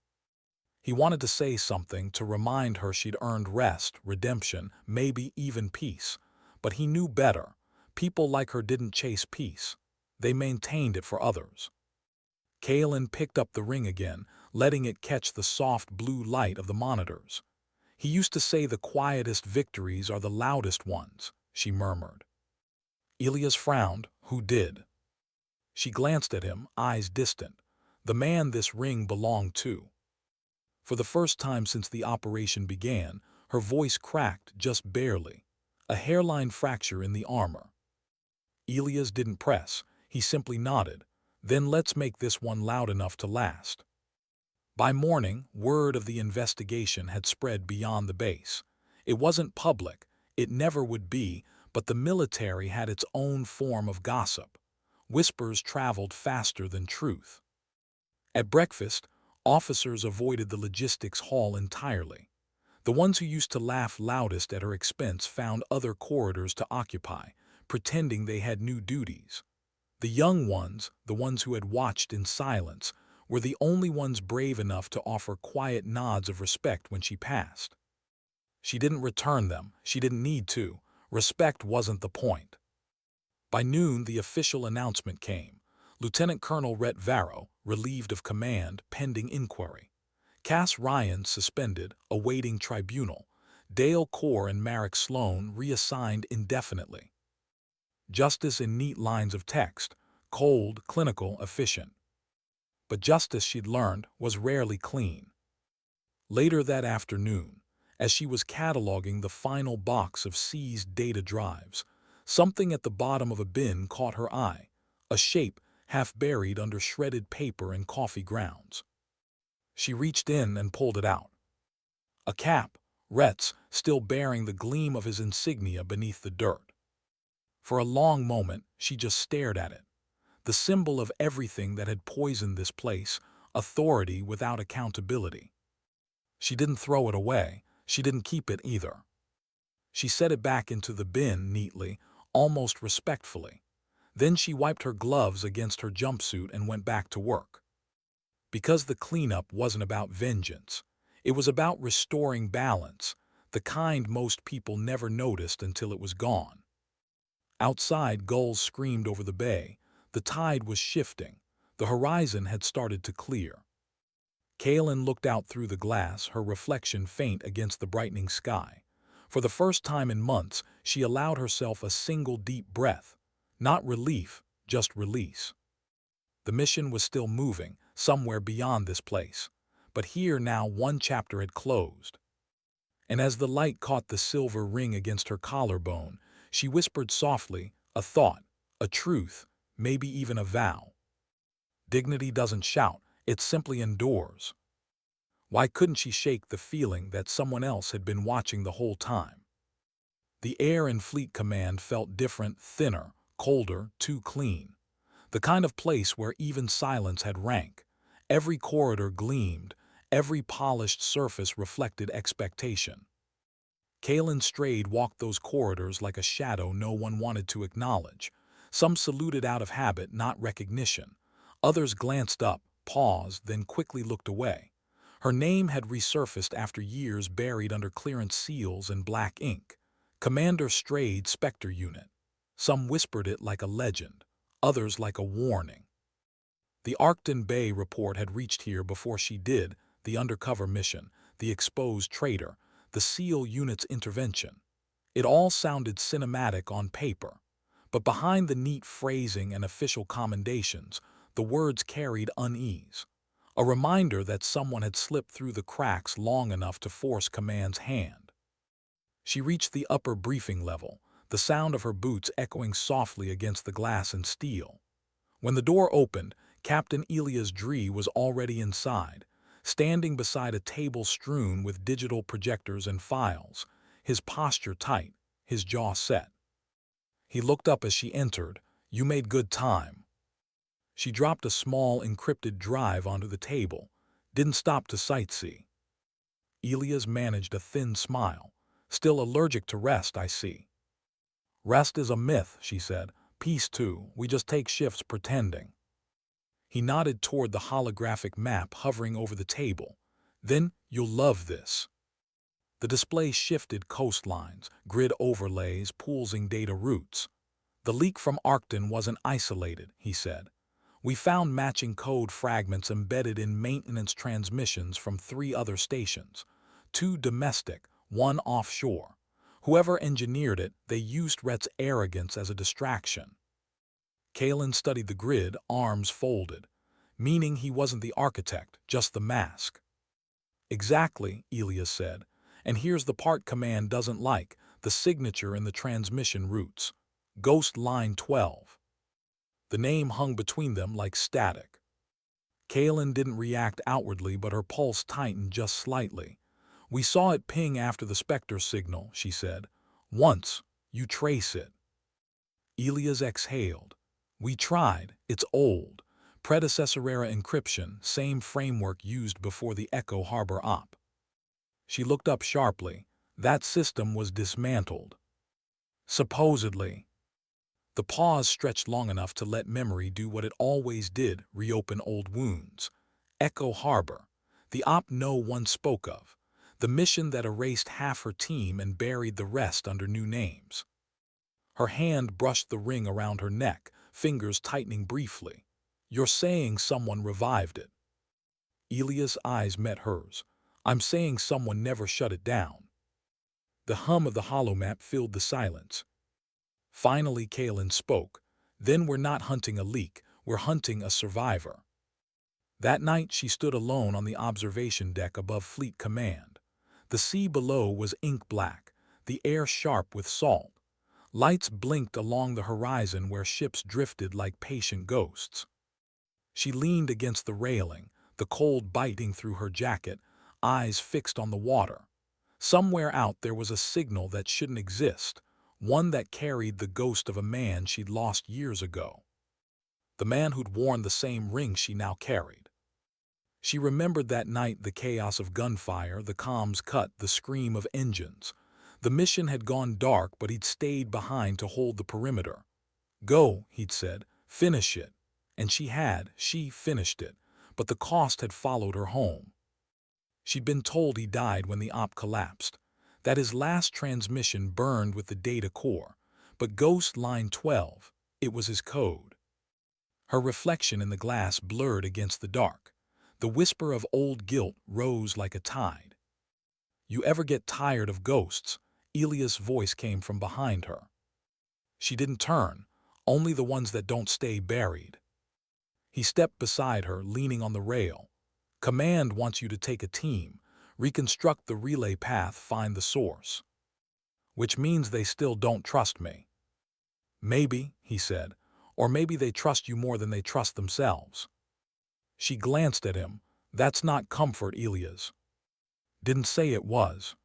He wanted to say something to remind her she'd earned rest, redemption, maybe even peace. But he knew better. People like her didn't chase peace. They maintained it for others. Kaelin picked up the ring again, letting it catch the soft blue light of the monitors. He used to say the quietest victories are the loudest ones, she murmured. Elias frowned. Who did? She glanced at him, eyes distant. The man this ring belonged to. For the first time since the operation began, her voice cracked just barely. A hairline fracture in the armor. Elias didn't press. He simply nodded. Then let's make this one loud enough to last. By morning, word of the investigation had spread beyond the base. It wasn't public. It never would be, but the military had its own form of gossip. Whispers traveled faster than truth. At breakfast, officers avoided the logistics hall entirely. The ones who used to laugh loudest at her expense found other corridors to occupy, pretending they had new duties. The young ones, the ones who had watched in silence, were the only ones brave enough to offer quiet nods of respect when she passed. She didn't return them. She didn't need to. Respect wasn't the point. By noon, the official announcement came. Lieutenant Colonel Rhett Varro, relieved of command, pending inquiry. Cass Ryan suspended, awaiting tribunal. Dale Core and Marek Sloan reassigned indefinitely. Justice in neat lines of text, cold, clinical, efficient. But justice, she'd learned, was rarely clean. Later that afternoon, as she was cataloging the final box of seized data drives, something at the bottom of a bin caught her eye, a shape half buried under shredded paper and coffee grounds. She reached in and pulled it out. A cap, Rhett's, still bearing the gleam of his insignia beneath the dirt. For a long moment, she just stared at it. The symbol of everything that had poisoned this place, authority without accountability. She didn't throw it away. She didn't keep it either. She set it back into the bin neatly, almost respectfully. Then she wiped her gloves against her jumpsuit and went back to work. Because the cleanup wasn't about vengeance. It was about restoring balance, the kind most people never noticed until it was gone. Outside, gulls screamed over the bay. The tide was shifting. The horizon had started to clear. Kaylin looked out through the glass, her reflection faint against the brightening sky. For the first time in months, she allowed herself a single deep breath. Not relief, just release. The mission was still moving, somewhere beyond this place. But here now one chapter had closed. And as the light caught the silver ring against her collarbone, she whispered softly, a thought, a truth, maybe even a vow. Dignity doesn't shout, it simply endures. Why couldn't she shake the feeling that someone else had been watching the whole time? The air in Fleet Command felt different, thinner, colder, too clean. The kind of place where even silence had rank. Every corridor gleamed, every polished surface reflected expectation. Kaylin Strayed walked those corridors like a shadow no one wanted to acknowledge. Some saluted out of habit, not recognition. Others glanced up, paused, then quickly looked away. Her name had resurfaced after years buried under clearance seals and black ink. Commander Strayed, Spectre Unit. Some whispered it like a legend, others like a warning. The Arcton Bay report had reached here before she did, the undercover mission, the exposed traitor, the SEAL unit's intervention. It all sounded cinematic on paper, but behind the neat phrasing and official commendations, the words carried unease. A reminder that someone had slipped through the cracks long enough to force command's hand. She reached the upper briefing level, the sound of her boots echoing softly against the glass and steel. When the door opened, Captain Elias Dree was already inside, standing beside a table strewn with digital projectors and files, his posture tight, his jaw set. He looked up as she entered. "You made good time." She dropped a small encrypted drive onto the table, didn't stop to sightsee. Elias managed a thin smile. "Still allergic to rest, I see." "Rest is a myth," she said. "Peace too, we just take shifts pretending." He nodded toward the holographic map hovering over the table. "Then you'll love this." The display shifted coastlines, grid overlays, pooling data routes. "The leak from Arcton wasn't isolated," he said. "We found matching code fragments embedded in maintenance transmissions from 3 other stations, 2 domestic, 1 offshore. Whoever engineered it, they used Rhett's arrogance as a distraction. Kalen studied the grid, arms folded, meaning he wasn't the architect, just the mask. Exactly, Elias said. And here's the part Command doesn't like, the signature in the transmission routes. Ghost Line 12. The name hung between them like static. Kalen didn't react outwardly, but her pulse tightened just slightly. We saw it ping after the Spectre signal, she said. Once, you trace it. Elias exhaled. We tried. It's old. Predecessor-era encryption, same framework used before the Echo Harbor op. She looked up sharply. That system was dismantled. Supposedly. The pause stretched long enough to let memory do what it always did, reopen old wounds. Echo Harbor, the op no one spoke of, the mission that erased half her team and buried the rest under new names. Her hand brushed the ring around her neck, fingers tightening briefly. You're saying someone revived it. Elias' eyes met hers. I'm saying someone never shut it down. The hum of the holomap filled the silence. Finally, Kalen spoke. Then we're not hunting a leak, we're hunting a survivor. That night she stood alone on the observation deck above Fleet Command. The sea below was ink black, the air sharp with salt. Lights blinked along the horizon where ships drifted like patient ghosts. She leaned against the railing, the cold biting through her jacket, eyes fixed on the water. Somewhere out there was a signal that shouldn't exist, one that carried the ghost of a man she'd lost years ago. The man who'd worn the same ring she now carried. She remembered that night, the chaos of gunfire, the comms cut, the scream of engines. The mission had gone dark, but he'd stayed behind to hold the perimeter. Go, he'd said, finish it. And she finished it, but the cost had followed her home. She'd been told he died when the op collapsed, that his last transmission burned with the data core, but Ghost Line 12, it was his code. Her reflection in the glass blurred against the dark. The whisper of old guilt rose like a tide. You ever get tired of ghosts? Elias' voice came from behind her. She didn't turn, only the ones that don't stay buried. He stepped beside her, leaning on the rail. Command wants you to take a team, reconstruct the relay path, find the source. Which means they still don't trust me. Maybe, he said, or maybe they trust you more than they trust themselves. She glanced at him. That's not comfort, Elias. Didn't say it was.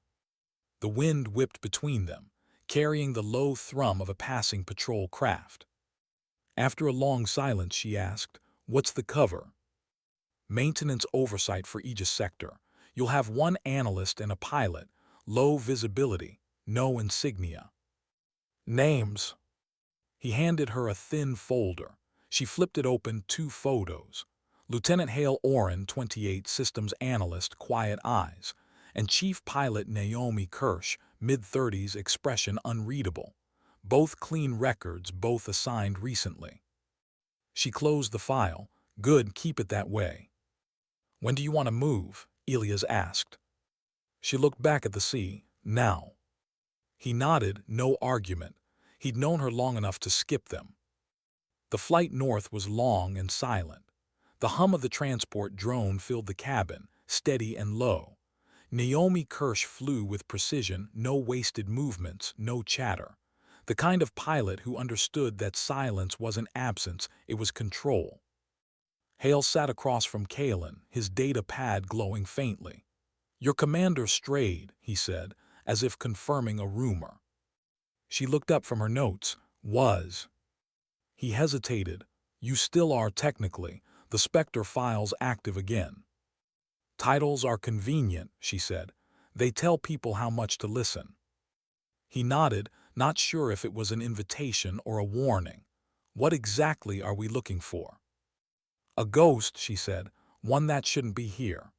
The wind whipped between them, carrying the low thrum of a passing patrol craft. After a long silence, she asked, what's the cover? Maintenance oversight for Aegis sector. You'll have one analyst and a pilot, low visibility, no insignia. Names. He handed her a thin folder. She flipped it open, 2 photos. Lieutenant Hale Oren, 28, systems analyst, quiet eyes, and Chief Pilot Naomi Kirsch, mid-30s, expression unreadable. Both clean records, both assigned recently. She closed the file. Good, keep it that way. When do you want to move? Elias asked. She looked back at the sea. Now. He nodded, no argument. He'd known her long enough to skip them. The flight north was long and silent. The hum of the transport drone filled the cabin, steady and low. Naomi Kirsch flew with precision, no wasted movements, no chatter. The kind of pilot who understood that silence wasn't absence, it was control. Hale sat across from Kalen, his data pad glowing faintly. Your commander strayed, he said, as if confirming a rumor. She looked up from her notes. Was. He hesitated. You still are technically. The Spectre file's active again. Titles are convenient, she said. They tell people how much to listen. He nodded, not sure if it was an invitation or a warning. What exactly are we looking for? A ghost, she said, one that shouldn't be here.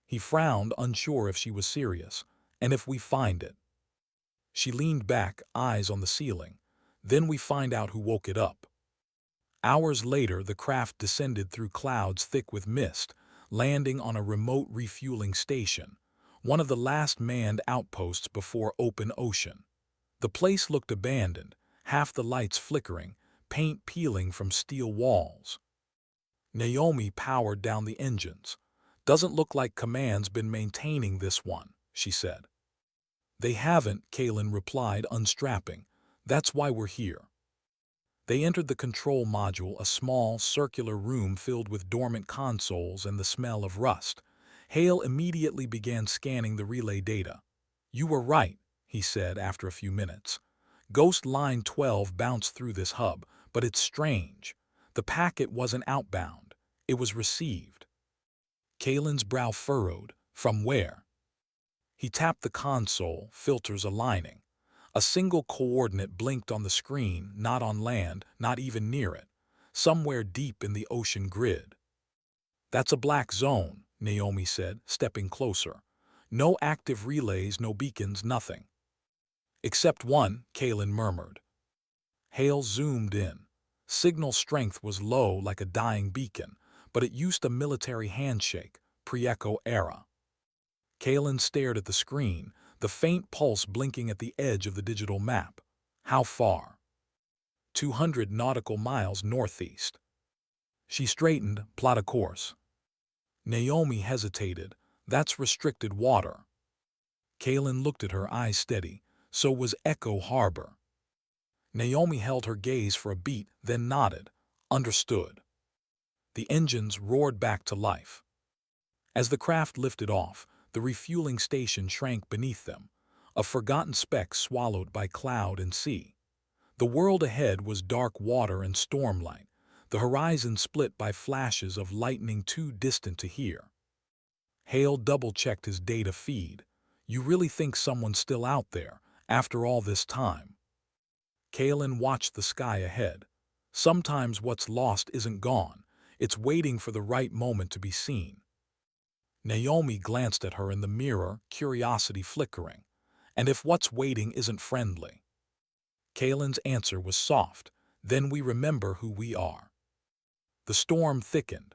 He frowned, unsure if she was serious, and if we find it. She leaned back, eyes on the ceiling. Then we find out who woke it up. Hours later, the craft descended through clouds thick with mist, landing on a remote refueling station. one of the last manned outposts before open ocean. The place looked abandoned, half the lights flickering, paint peeling from steel walls. Naomi powered down the engines. "Doesn't look like Command's been maintaining this one," she said. "They haven't," Kalen replied, unstrapping. "That's why we're here." They entered the control module, a small, circular room filled with dormant consoles and the smell of rust. Hale immediately began scanning the relay data. "You were right," he said after a few minutes. "Ghost Line 12 bounced through this hub, but it's strange. The packet wasn't outbound. It was received." Kalen's brow furrowed. "From where?" He tapped the console, filters aligning. A single coordinate blinked on the screen, not on land, not even near it. Somewhere deep in the ocean grid. "That's a black zone," Naomi said, stepping closer. "No active relays, no beacons, nothing." "Except one," Kalen murmured. Hale zoomed in. Signal strength was low like a dying beacon, but it used a military handshake, pre-echo era. Kalen stared at the screen, the faint pulse blinking at the edge of the digital map. "How far?" 200 nautical miles northeast." She straightened, "Plot a course." Naomi hesitated. "That's restricted water." Kalen looked at her, eyes steady. "So was Echo Harbor." Naomi held her gaze for a beat, then nodded. "Understood." The engines roared back to life. As the craft lifted off, the refueling station shrank beneath them, a forgotten speck swallowed by cloud and sea. The world ahead was dark water and stormlight, the horizon split by flashes of lightning too distant to hear. Hale double-checked his data feed. "You really think someone's still out there, after all this time?" Kalen watched the sky ahead. "Sometimes what's lost isn't gone. It's waiting for the right moment to be seen." Naomi glanced at her in the mirror, curiosity flickering. "And if what's waiting isn't friendly?" Kalen's answer was soft. "Then we remember who we are." The storm thickened.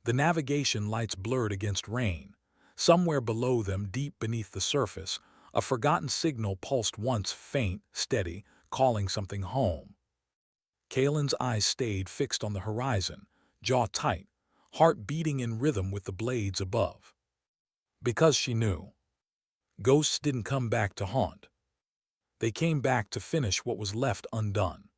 The navigation lights blurred against rain. Somewhere below them, deep beneath the surface, a forgotten signal pulsed once, faint, steady, calling something home. Kalen's eyes stayed fixed on the horizon, jaw tight, heart beating in rhythm with the blades above. Because she knew. Ghosts didn't come back to haunt. They came back to finish what was left undone.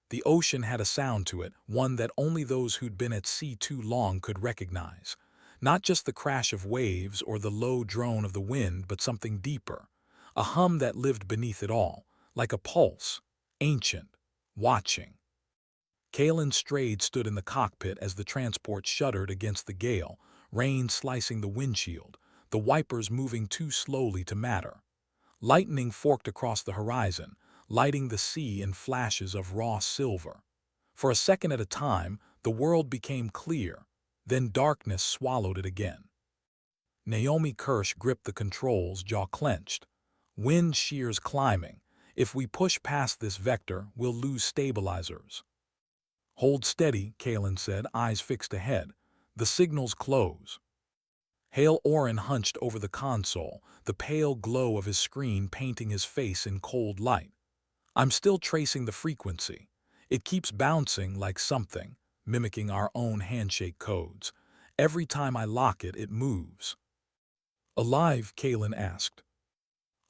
The ocean had a sound to it, one that only those who'd been at sea too long could recognize. Not just the crash of waves or the low drone of the wind, but something deeper. A hum that lived beneath it all, like a pulse, ancient, watching. Kalen Strayed stood in the cockpit as the transport shuddered against the gale, rain slicing the windshield, the wipers moving too slowly to matter. Lightning forked across the horizon, lighting the sea in flashes of raw silver. For a second at a time, the world became clear, then darkness swallowed it again. Naomi Kirsch gripped the controls, jaw clenched. "Wind shears climbing. If we push past this vector, we'll lose stabilizers." "Hold steady," Kalen said, eyes fixed ahead. "The signals close." Hale Oren hunched over the console, the pale glow of his screen painting his face in cold light. "I'm still tracing the frequency. It keeps bouncing like something, mimicking our own handshake codes. Every time I lock it, it moves." "Alive?" Kalen asked.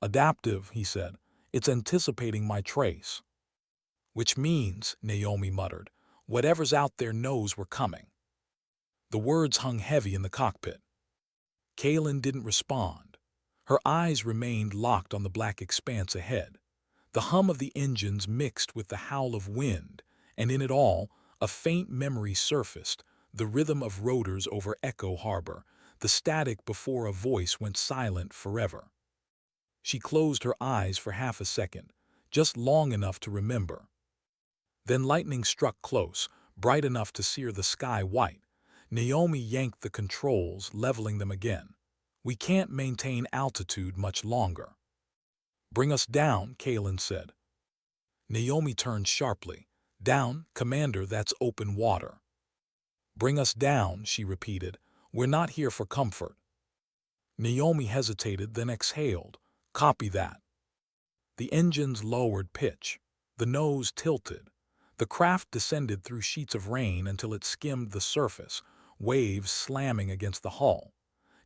"Adaptive," he said. "It's anticipating my trace." "Which means," Naomi muttered, "whatever's out there knows we're coming." The words hung heavy in the cockpit. Kalen didn't respond. Her eyes remained locked on the black expanse ahead. The hum of the engines mixed with the howl of wind, and in it all, a faint memory surfaced, the rhythm of rotors over Echo Harbor, the static before a voice went silent forever. She closed her eyes for half a second, just long enough to remember. Then lightning struck close, bright enough to sear the sky white. Naomi yanked the controls, leveling them again. "We can't maintain altitude much longer." "Bring us down," Kalen said. Naomi turned sharply. "Down, Commander, that's open water." "Bring us down," she repeated. "We're not here for comfort." Naomi hesitated, then exhaled. Copy that. The engines lowered pitch. The nose tilted. The craft descended through sheets of rain until it skimmed the surface, waves slamming against the hull.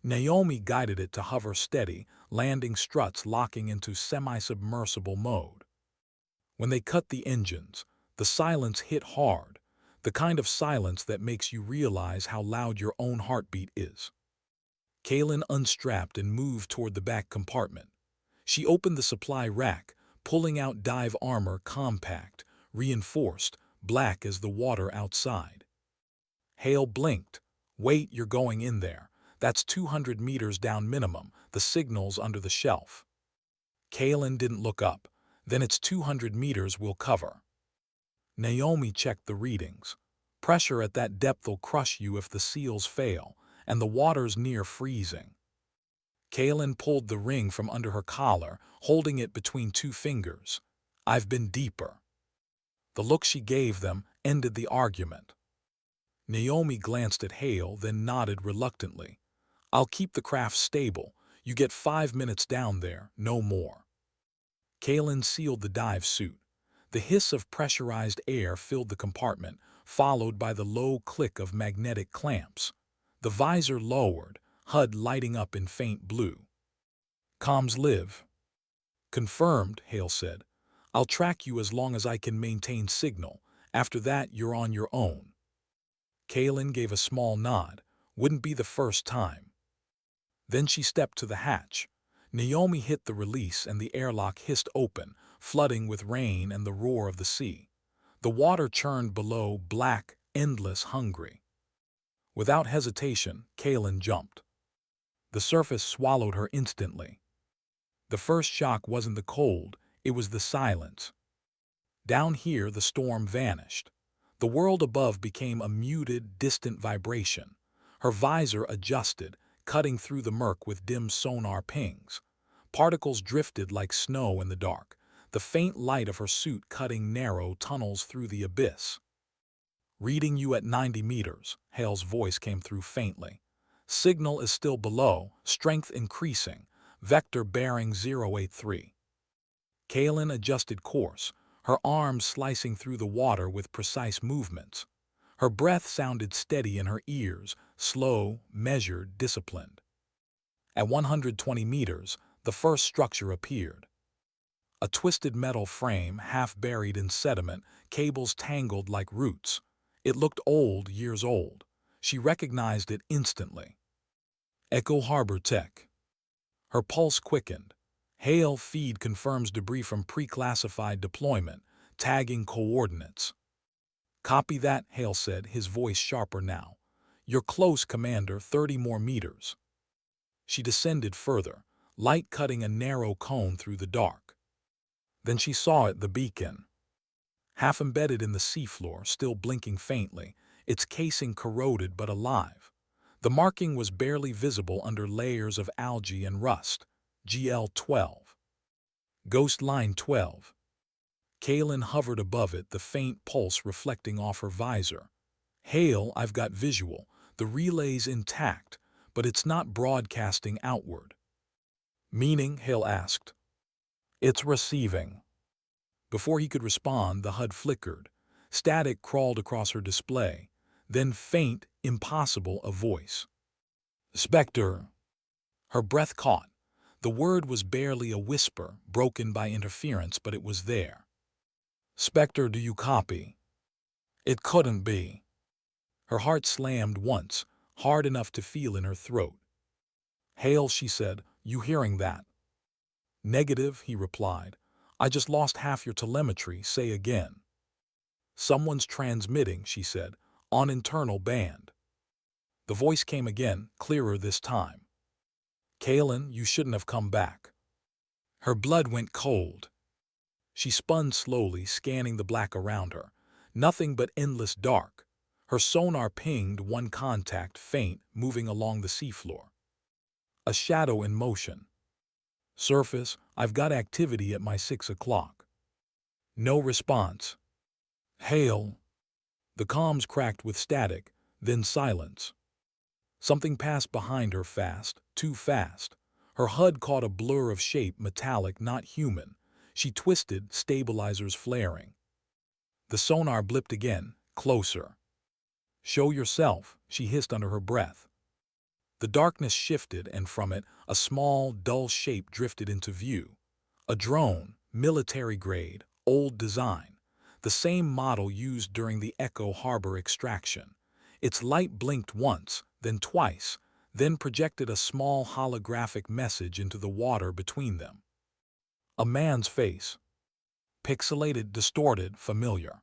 Naomi guided it to hover steady, landing struts locking into semi-submersible mode. When they cut the engines, the silence hit hard, the kind of silence that makes you realize how loud your own heartbeat is. Kaylin unstrapped and moved toward the back compartment. She opened the supply rack, pulling out dive armor compact, reinforced, black as the water outside. Hale blinked. Wait, you're going in there. That's 200 meters down minimum, the signal's under the shelf. Kaylin didn't look up. Then it's 200 meters we'll cover. Naomi checked the readings. Pressure at that depth'll crush you if the seals fail, and the water's near freezing. Kaylin pulled the ring from under her collar, holding it between two fingers. I've been deeper. The look she gave them ended the argument. Naomi glanced at Hale, then nodded reluctantly. I'll keep the craft stable. You get 5 minutes down there, no more. Kaylin sealed the dive suit. The hiss of pressurized air filled the compartment, followed by the low click of magnetic clamps. The visor lowered, HUD lighting up in faint blue. Comms live. Confirmed, Hale said. I'll track you as long as I can maintain signal. After that, you're on your own. Kaylin gave a small nod. Wouldn't be the first time. Then she stepped to the hatch. Naomi hit the release and the airlock hissed open, flooding with rain and the roar of the sea. The water churned below, black, endless, hungry. Without hesitation, Kaylin jumped. The surface swallowed her instantly. The first shock wasn't the cold, it was the silence. Down here, the storm vanished. The world above became a muted, distant vibration. Her visor adjusted, cutting through the murk with dim sonar pings. Particles drifted like snow in the dark, the faint light of her suit cutting narrow tunnels through the abyss. Reading you at 90 meters, Hale's voice came through faintly. Signal is still below, strength increasing, vector bearing 083. Kaylin adjusted course, her arms slicing through the water with precise movements. Her breath sounded steady in her ears, slow, measured, disciplined. At 120 meters, the first structure appeared. A twisted metal frame, half buried in sediment, cables tangled like roots. It looked old, years old. She recognized it instantly. Echo Harbor Tech. Her pulse quickened. Hale feed confirms debris from pre-classified deployment, tagging coordinates. Copy that, Hale said, his voice sharper now. You're close, Commander, 30 more meters. She descended further, light cutting a narrow cone through the dark. Then she saw it, the beacon. Half embedded in the seafloor, still blinking faintly, its casing corroded but alive. The marking was barely visible under layers of algae and rust. GL-12. Ghost Line 12. Kaylin hovered above it, the faint pulse reflecting off her visor. Hale, I've got visual. The relay's intact, but it's not broadcasting outward. Meaning? Hale asked. It's receiving. Before he could respond, the HUD flickered. Static crawled across her display. Then faint, impossible, a voice. Spectre. Her breath caught. The word was barely a whisper, broken by interference, but it was there. Spectre, do you copy? It couldn't be. Her heart slammed once, hard enough to feel in her throat. Hale, she said, you hearing that? Negative, he replied. I just lost half your telemetry, say again. Someone's transmitting, she said, on internal band. The voice came again, clearer this time. Kaylin, you shouldn't have come back. Her blood went cold. She spun slowly, scanning the black around her. Nothing but endless dark. Her sonar pinged one contact, faint, moving along the seafloor. A shadow in motion. Surface, I've got activity at my 6 o'clock. No response. Hale. The comms cracked with static, then silence. Something passed behind her fast, too fast. Her HUD caught a blur of shape, metallic, not human. She twisted, stabilizers flaring. The sonar blipped again, closer. "Show yourself," she hissed under her breath. The darkness shifted, and from it, a small, dull shape drifted into view. A drone, military grade, old design. The same model used during the Echo Harbor extraction. Its light blinked once, then twice, then projected a small holographic message into the water between them. A man's face. Pixelated, distorted, familiar.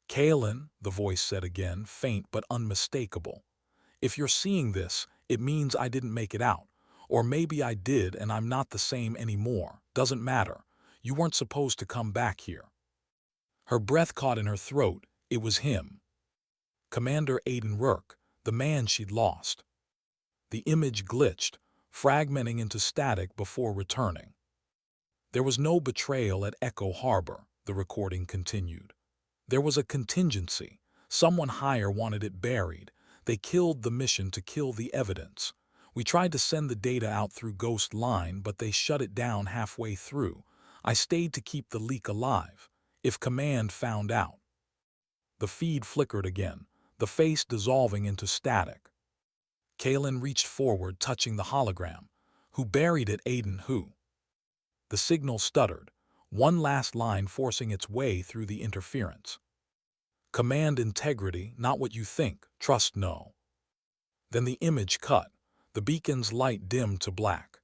"Kalen," the voice said again, faint but unmistakable. "If you're seeing this, it means I didn't make it out. Or maybe I did and I'm not the same anymore. Doesn't matter. You weren't supposed to come back here." Her breath caught in her throat. It was him. Commander Aiden Rourke, the man she'd lost. The image glitched, fragmenting into static before returning. "There was no betrayal at Echo Harbor," the recording continued. "There was a contingency. Someone higher wanted it buried. They killed the mission to kill the evidence. We tried to send the data out through Ghost Line, but they shut it down halfway through. I stayed to keep the leak alive. If Command found out." The feed flickered again, the face dissolving into static. Kalen reached forward, touching the hologram. "Who buried it, Aiden? Who?" The signal stuttered, one last line forcing its way through the interference. "Command integrity, not what you think. Trust no." Then the image cut, the beacon's light dimmed to black.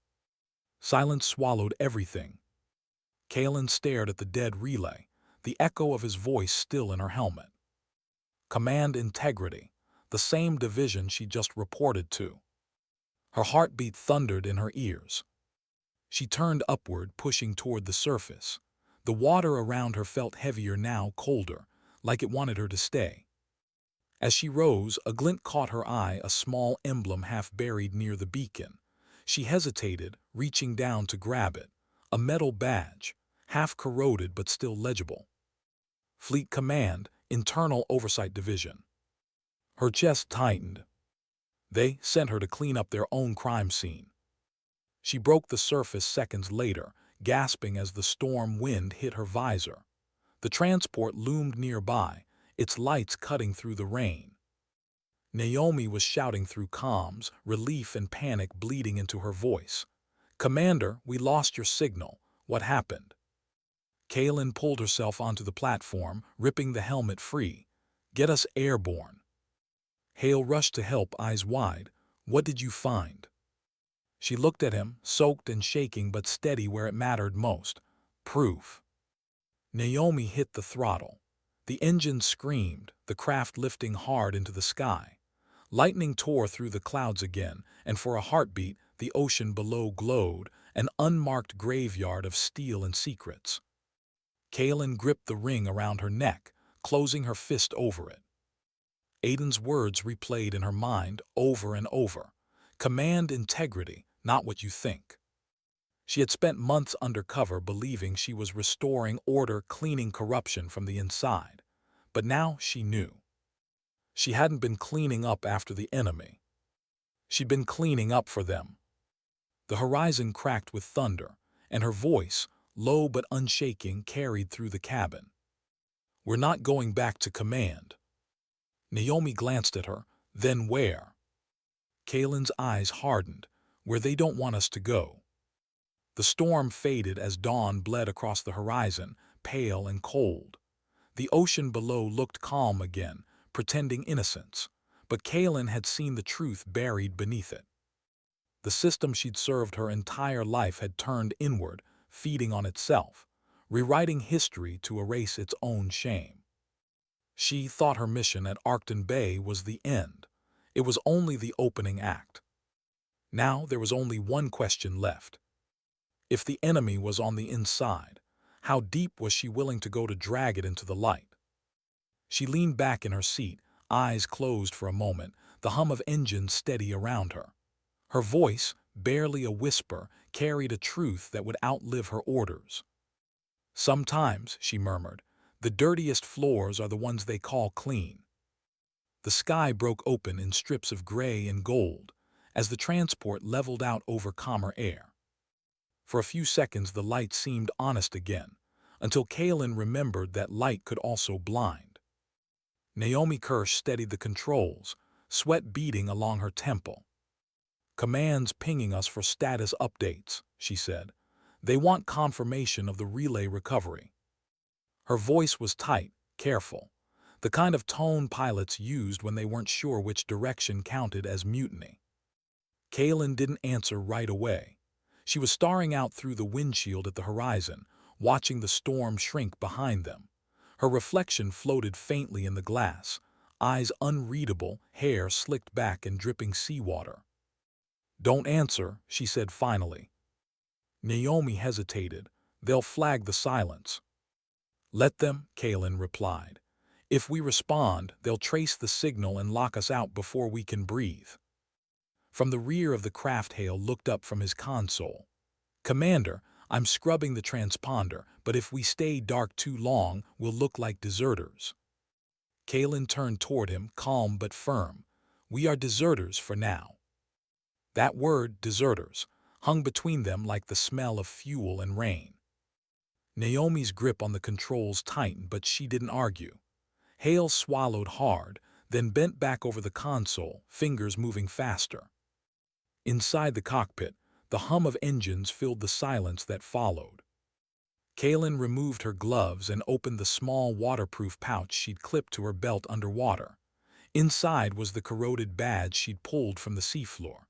Silence swallowed everything. Kalen stared at the dead relay, the echo of his voice still in her helmet. Command integrity, the same division she just reported to. Her heartbeat thundered in her ears. She turned upward, pushing toward the surface. The water around her felt heavier now, colder, like it wanted her to stay. As she rose, a glint caught her eye, a small emblem half buried near the beacon. She hesitated, reaching down to grab it. A metal badge, half corroded but still legible. Fleet Command, Internal Oversight Division. Her chest tightened. They sent her to clean up their own crime scene. She broke the surface seconds later, gasping as the storm wind hit her visor. The transport loomed nearby, its lights cutting through the rain. Naomi was shouting through comms, relief and panic bleeding into her voice. "Commander, we lost your signal. What happened?" Kalen pulled herself onto the platform, ripping the helmet free. "Get us airborne." Hale rushed to help, eyes wide. "What did you find?" She looked at him, soaked and shaking but steady where it mattered most. "Proof." Naomi hit the throttle. The engine screamed, the craft lifting hard into the sky. Lightning tore through the clouds again, and for a heartbeat, the ocean below glowed, an unmarked graveyard of steel and secrets. Kalen gripped the ring around her neck, closing her fist over it. Aiden's words replayed in her mind over and over. "Command integrity, not what you think." She had spent months undercover believing she was restoring order, cleaning corruption from the inside. But now she knew. She hadn't been cleaning up after the enemy. She'd been cleaning up for them. The horizon cracked with thunder, and her voice, low but unshaking, carried through the cabin. "We're not going back to Command." Naomi glanced at her. "Then where?" Kalen's eyes hardened. "Where they don't want us to go." The storm faded as dawn bled across the horizon, pale and cold. The ocean below looked calm again, pretending innocence. But Kalen had seen the truth buried beneath it. The system she'd served her entire life had turned inward, feeding on itself, rewriting history to erase its own shame. She thought her mission at Arcton Bay was the end. It was only the opening act. Now there was only one question left. If the enemy was on the inside, how deep was she willing to go to drag it into the light? She leaned back in her seat, eyes closed for a moment, the hum of engines steady around her. Her voice, barely a whisper, carried a truth that would outlive her orders. "Sometimes," she murmured, "the dirtiest floors are the ones they call clean." The sky broke open in strips of gray and gold as the transport leveled out over calmer air. For a few seconds the light seemed honest again, until Kaelin remembered that light could also blind. Naomi Kirsch steadied the controls, sweat beading along her temple. "Command's pinging us for status updates," she said. "They want confirmation of the relay recovery." Her voice was tight, careful, the kind of tone pilots used when they weren't sure which direction counted as mutiny. Kaelin didn't answer right away. She was staring out through the windshield at the horizon, watching the storm shrink behind them. Her reflection floated faintly in the glass, eyes unreadable, hair slicked back and dripping seawater. "Don't answer," she said finally. Naomi hesitated. "They'll flag the silence." "Let them," Kaelin replied. "If we respond, they'll trace the signal and lock us out before we can breathe." From the rear of the craft, Hale looked up from his console. "Commander, I'm scrubbing the transponder, but if we stay dark too long, we'll look like deserters." Kaelin turned toward him, calm but firm. "We are deserters for now." That word, deserters, hung between them like the smell of fuel and rain. Naomi's grip on the controls tightened, but she didn't argue. Hale swallowed hard, then bent back over the console, fingers moving faster. Inside the cockpit, the hum of engines filled the silence that followed. Kaelin removed her gloves and opened the small waterproof pouch she'd clipped to her belt underwater. Inside was the corroded badge she'd pulled from the seafloor.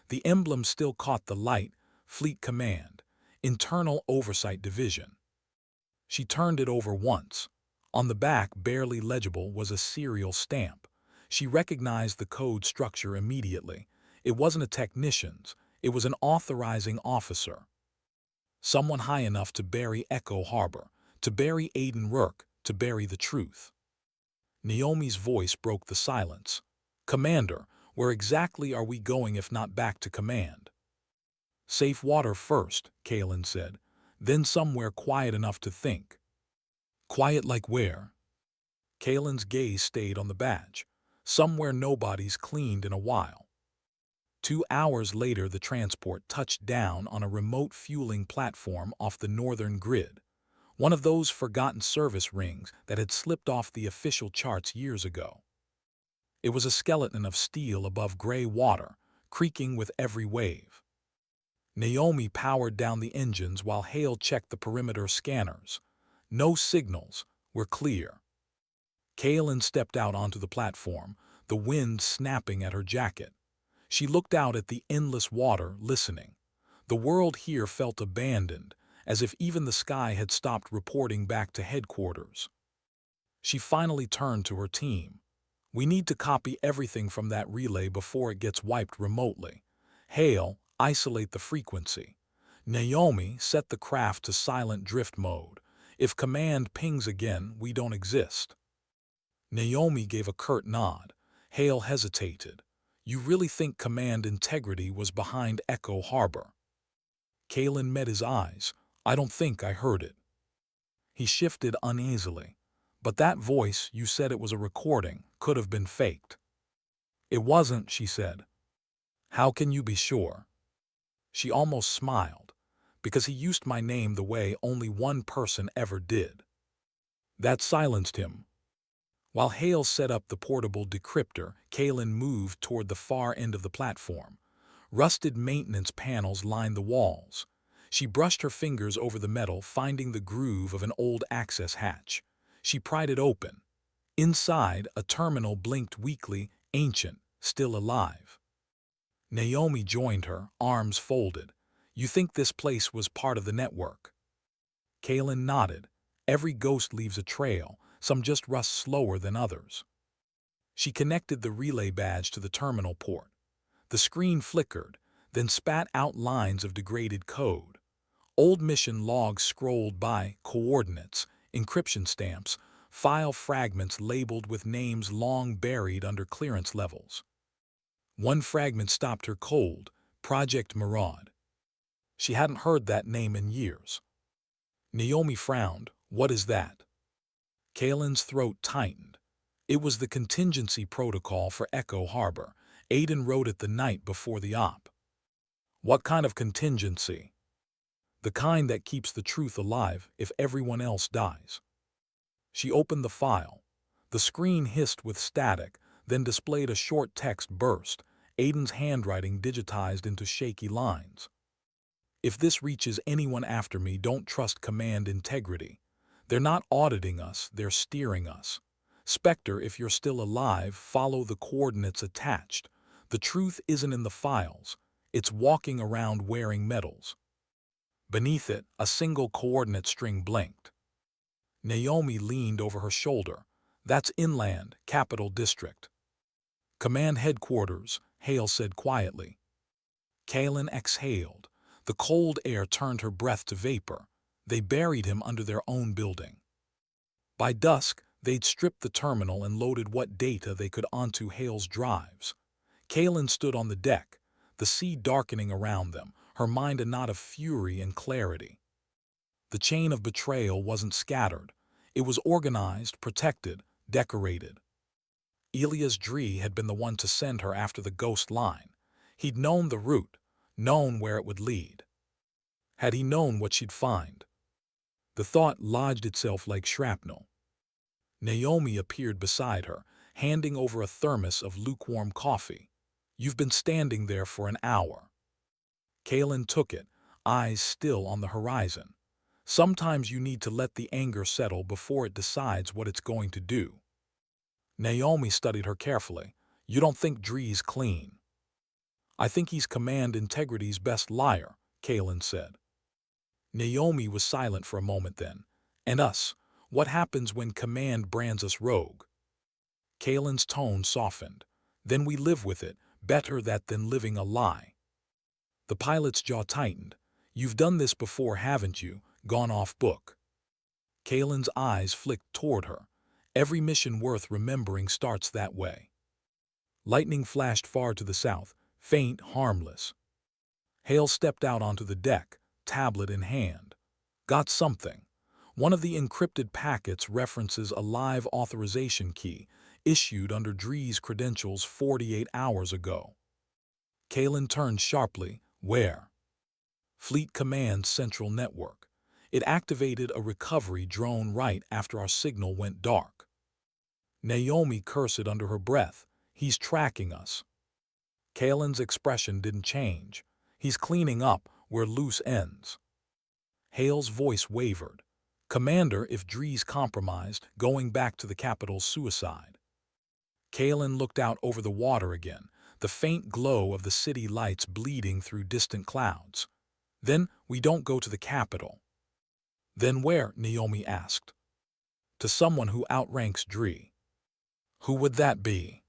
The emblem still caught the light: Fleet Command, Internal Oversight Division. She turned it over once. On the back, barely legible, was a serial stamp. She recognized the code structure immediately. It wasn't a technician's, it was an authorizing officer. Someone high enough to bury Echo Harbor, to bury Aiden Rourke, to bury the truth. Naomi's voice broke the silence. "Commander, where exactly are we going if not back to command?" "Safe water first," Kaelin said, "then somewhere quiet enough to think." "Quiet like where?" Kaelin's gaze stayed on the badge. "Somewhere nobody's cleaned in a while." 2 hours later, the transport touched down on a remote fueling platform off the northern grid, one of those forgotten service rings that had slipped off the official charts years ago. It was a skeleton of steel above gray water, creaking with every wave. Naomi powered down the engines while Hale checked the perimeter scanners. No signals. We're clear. Kaelin stepped out onto the platform, the wind snapping at her jacket. She looked out at the endless water, listening. The world here felt abandoned, as if even the sky had stopped reporting back to headquarters. She finally turned to her team. "We need to copy everything from that relay before it gets wiped remotely. Hale, isolate the frequency. Naomi, set the craft to silent drift mode. If command pings again, we don't exist." Naomi gave a curt nod. Hale hesitated. "You really think command integrity was behind Echo Harbor?" Kaelin met his eyes. "I don't think I heard it." He shifted uneasily. "But that voice, you said it was a recording, could have been faked." "It wasn't," she said. "How can you be sure?" She almost smiled. "Because he used my name the way only one person ever did." That silenced him. While Hale set up the portable decryptor, Kaelin moved toward the far end of the platform. Rusted maintenance panels lined the walls. She brushed her fingers over the metal, finding the groove of an old access hatch. She pried it open. Inside, a terminal blinked weakly, ancient, still alive. Naomi joined her, arms folded. "You think this place was part of the network?" Kaelin nodded. "Every ghost leaves a trail, some just rust slower than others." She connected the relay badge to the terminal port. The screen flickered, then spat out lines of degraded code. Old mission logs scrolled by, coordinates, encryption stamps, file fragments labeled with names long buried under clearance levels. One fragment stopped her cold: Project Maraud. She hadn't heard that name in years. Naomi frowned. "What is that?" Kaelin's throat tightened. It was the contingency protocol for Echo Harbor. Aiden wrote it the night before the op. What kind of contingency? The kind that keeps the truth alive if everyone else dies. She opened the file. The screen hissed with static, then displayed a short text burst, Aiden's handwriting digitized into shaky lines. If this reaches anyone after me, don't trust command integrity. They're not auditing us, they're steering us. Spectre, if you're still alive, follow the coordinates attached. The truth isn't in the files. It's walking around wearing medals. Beneath it, a single coordinate string blinked. Naomi leaned over her shoulder. That's inland, Capital District. Command headquarters, Hale said quietly. Kaelin exhaled. The cold air turned her breath to vapor. They buried him under their own building. By dusk, they'd stripped the terminal and loaded what data they could onto Hale's drives. Kaelin stood on the deck, the sea darkening around them, her mind a knot of fury and clarity. The chain of betrayal wasn't scattered. It was organized, protected, decorated. Elias Dree had been the one to send her after the ghost line. He'd known the route, known where it would lead. Had he known what she'd find? The thought lodged itself like shrapnel. Naomi appeared beside her, handing over a thermos of lukewarm coffee. You've been standing there for an hour. Kaelin took it, eyes still on the horizon. Sometimes you need to let the anger settle before it decides what it's going to do. Naomi studied her carefully. You don't think Dree's clean? I think he's command integrity's best liar, Kaelin said. Naomi was silent for a moment then. And us, what happens when command brands us rogue? Kaelin's tone softened. Then we live with it, better that than living a lie. The pilot's jaw tightened. You've done this before, haven't you? Gone off book. Kaelin's eyes flicked toward her. Every mission worth remembering starts that way. Lightning flashed far to the south, faint, harmless. Hale stepped out onto the deck, tablet in hand. Got something. One of the encrypted packets references a live authorization key issued under Dree's credentials 48 hours ago. Kaelin turned sharply. Where? Fleet Command's central network. It activated a recovery drone right after our signal went dark. Naomi cursed under her breath. He's tracking us. Kaelin's expression didn't change. He's cleaning up where loose ends. Hale's voice wavered. Commander, if Dree's compromised, going back to the capital's suicide. Kaelin looked out over the water again, the faint glow of the city lights bleeding through distant clouds. Then we don't go to the capital. Then where? Naomi asked. To someone who outranks Dree. Who would that be?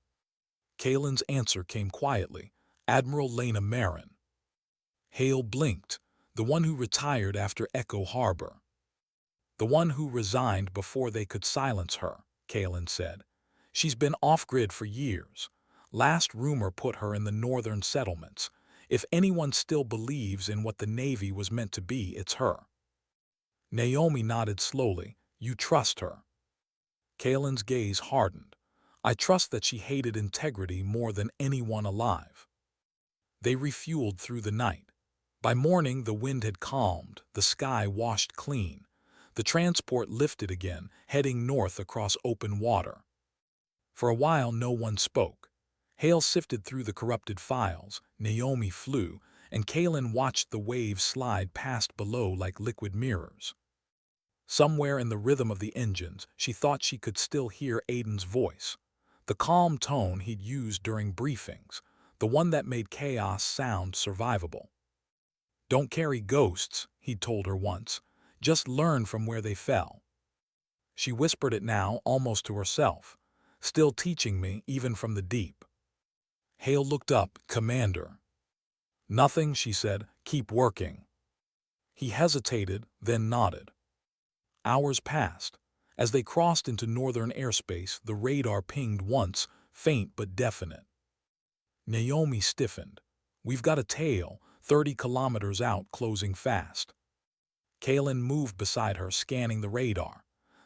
Kaelin's answer came quietly. Admiral Lena Marin. Hale blinked. The one who retired after Echo Harbor. The one who resigned before they could silence her, Kaelin said. She's been off-grid for years. Last rumor put her in the northern settlements. If anyone still believes in what the Navy was meant to be, it's her. Naomi nodded slowly. You trust her? Kaelin's gaze hardened. I trust that she hated integrity more than anyone alive. They refueled through the night. By morning, the wind had calmed, the sky washed clean. The transport lifted again, heading north across open water. For a while, no one spoke. Hale sifted through the corrupted files, Naomi flew, and Kaelin watched the waves slide past below like liquid mirrors. Somewhere in the rhythm of the engines, she thought she could still hear Aiden's voice. The calm tone he'd used during briefings, the one that made chaos sound survivable. Don't carry ghosts, he'd told her once. Just learn from where they fell. She whispered it now, almost to herself. Still teaching me, even from the deep. Hale looked up. Commander. Nothing, she said. Keep working. He hesitated, then nodded. Hours passed. As they crossed into northern airspace, the radar pinged once, faint but definite. Naomi stiffened. We've got a tail, 30 kilometers out, closing fast. Kaelin moved beside her, scanning the radar.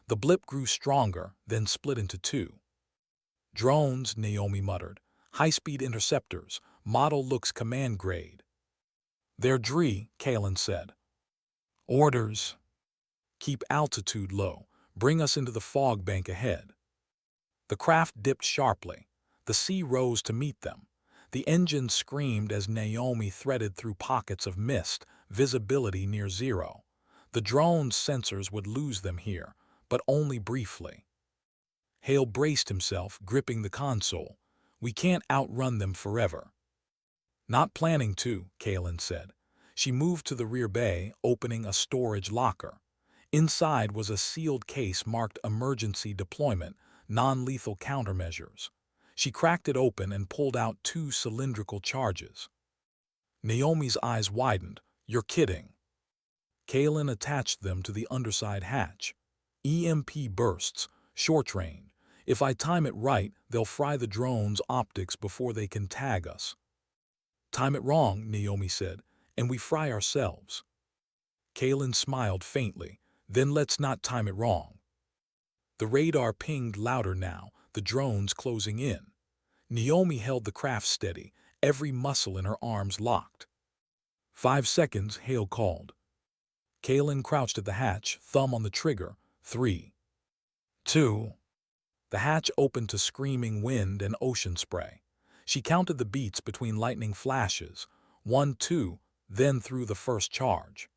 The blip grew stronger, then split into two. Drones, Naomi muttered. High-speed interceptors. Model looks command grade. They're Dree, Kalen said. Orders. Keep altitude low. Bring us into the fog bank ahead. The craft dipped sharply. The sea rose to meet them. The engines screamed as Naomi threaded through pockets of mist, visibility near zero. The drone's sensors would lose them here, but only briefly. Hale braced himself, gripping the console. We can't outrun them forever. Not planning to, Kalen said. She moved to the rear bay, opening a storage locker. Inside was a sealed case marked Emergency Deployment, Non-Lethal Countermeasures. She cracked it open and pulled out 2 cylindrical charges. Naomi's eyes widened. You're kidding. Kalen attached them to the underside hatch. EMP bursts, short range. If I time it right, they'll fry the drone's optics before they can tag us. Time it wrong, Naomi said, and we fry ourselves. Kalen smiled faintly. Then let's not time it wrong. The radar pinged louder now, the drones closing in. Naomi held the craft steady, every muscle in her arms locked. 5 seconds, Hale called. Kalen crouched at the hatch, thumb on the trigger. 3, 2. The hatch opened to screaming wind and ocean spray. She counted the beats between lightning flashes. 1, 2, then threw the first charge.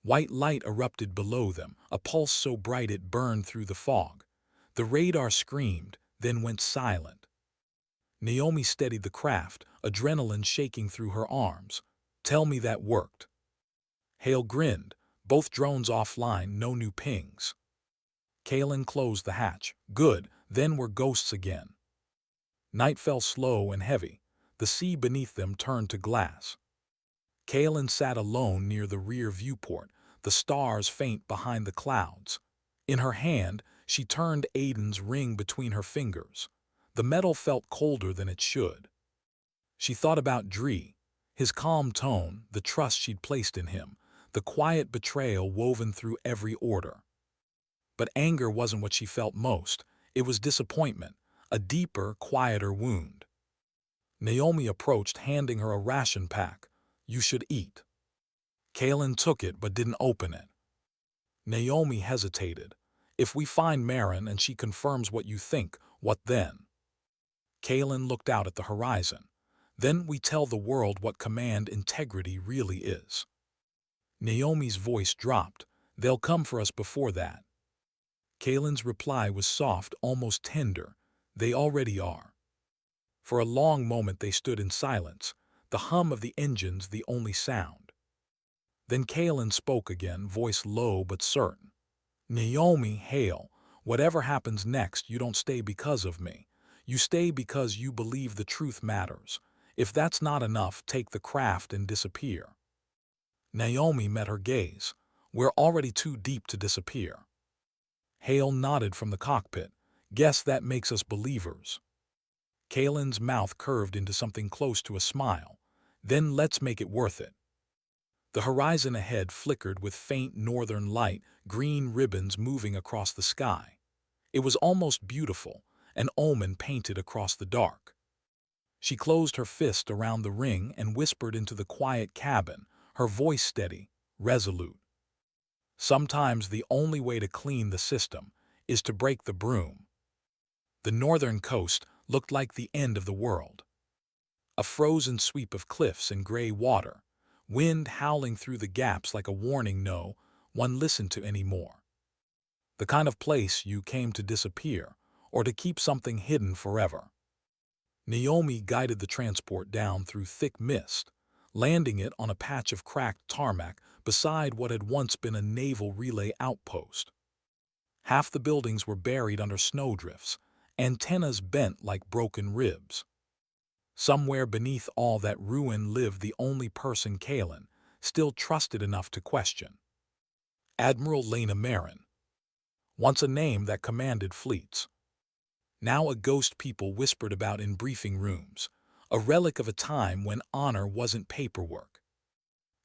White light erupted below them, a pulse so bright it burned through the fog. The radar screamed, then went silent. Naomi steadied the craft, adrenaline shaking through her arms. Tell me that worked. Hale grinned. Both drones offline, no new pings. Kalen closed the hatch. Good, then we're ghosts again. Night fell slow and heavy. The sea beneath them turned to glass. Kalen sat alone near the rear viewport, the stars faint behind the clouds. In her hand, she turned Aiden's ring between her fingers. The metal felt colder than it should. She thought about Dree, his calm tone, the trust she'd placed in him, the quiet betrayal woven through every order. But anger wasn't what she felt most. It was disappointment, a deeper, quieter wound. Naomi approached, handing her a ration pack. You should eat. Kalen took it but didn't open it. Naomi hesitated. If we find Marin and she confirms what you think, what then? Kalen looked out at the horizon. Then we tell the world what command integrity really is. Naomi's voice dropped. They'll come for us before that. Kalen's reply was soft, almost tender. They already are. For a long moment they stood in silence, the hum of the engines the only sound. Then Kalen spoke again, voice low but certain. Naomi, Hale, whatever happens next, you don't stay because of me. You stay because you believe the truth matters. If that's not enough, take the craft and disappear. Naomi met her gaze. We're already too deep to disappear. Hale nodded from the cockpit. Guess that makes us believers. Kalen's mouth curved into something close to a smile. Then let's make it worth it. The horizon ahead flickered with faint northern light, green ribbons moving across the sky. It was almost beautiful, an omen painted across the dark. She closed her fist around the ring and whispered into the quiet cabin, her voice steady, resolute. Sometimes the only way to clean the system is to break the broom. The northern coast looked like the end of the world. A frozen sweep of cliffs and gray water, wind howling through the gaps like a warning no one listened to anymore. The kind of place you came to disappear or to keep something hidden forever. Naomi guided the transport down through thick mist, landing it on a patch of cracked tarmac beside what had once been a naval relay outpost. Half the buildings were buried under snowdrifts, antennas bent like broken ribs. Somewhere beneath all that ruin lived the only person Kalen still trusted enough to question. Admiral Lena Marin. Once a name that commanded fleets. Now a ghost people whispered about in briefing rooms, a relic of a time when honor wasn't paperwork.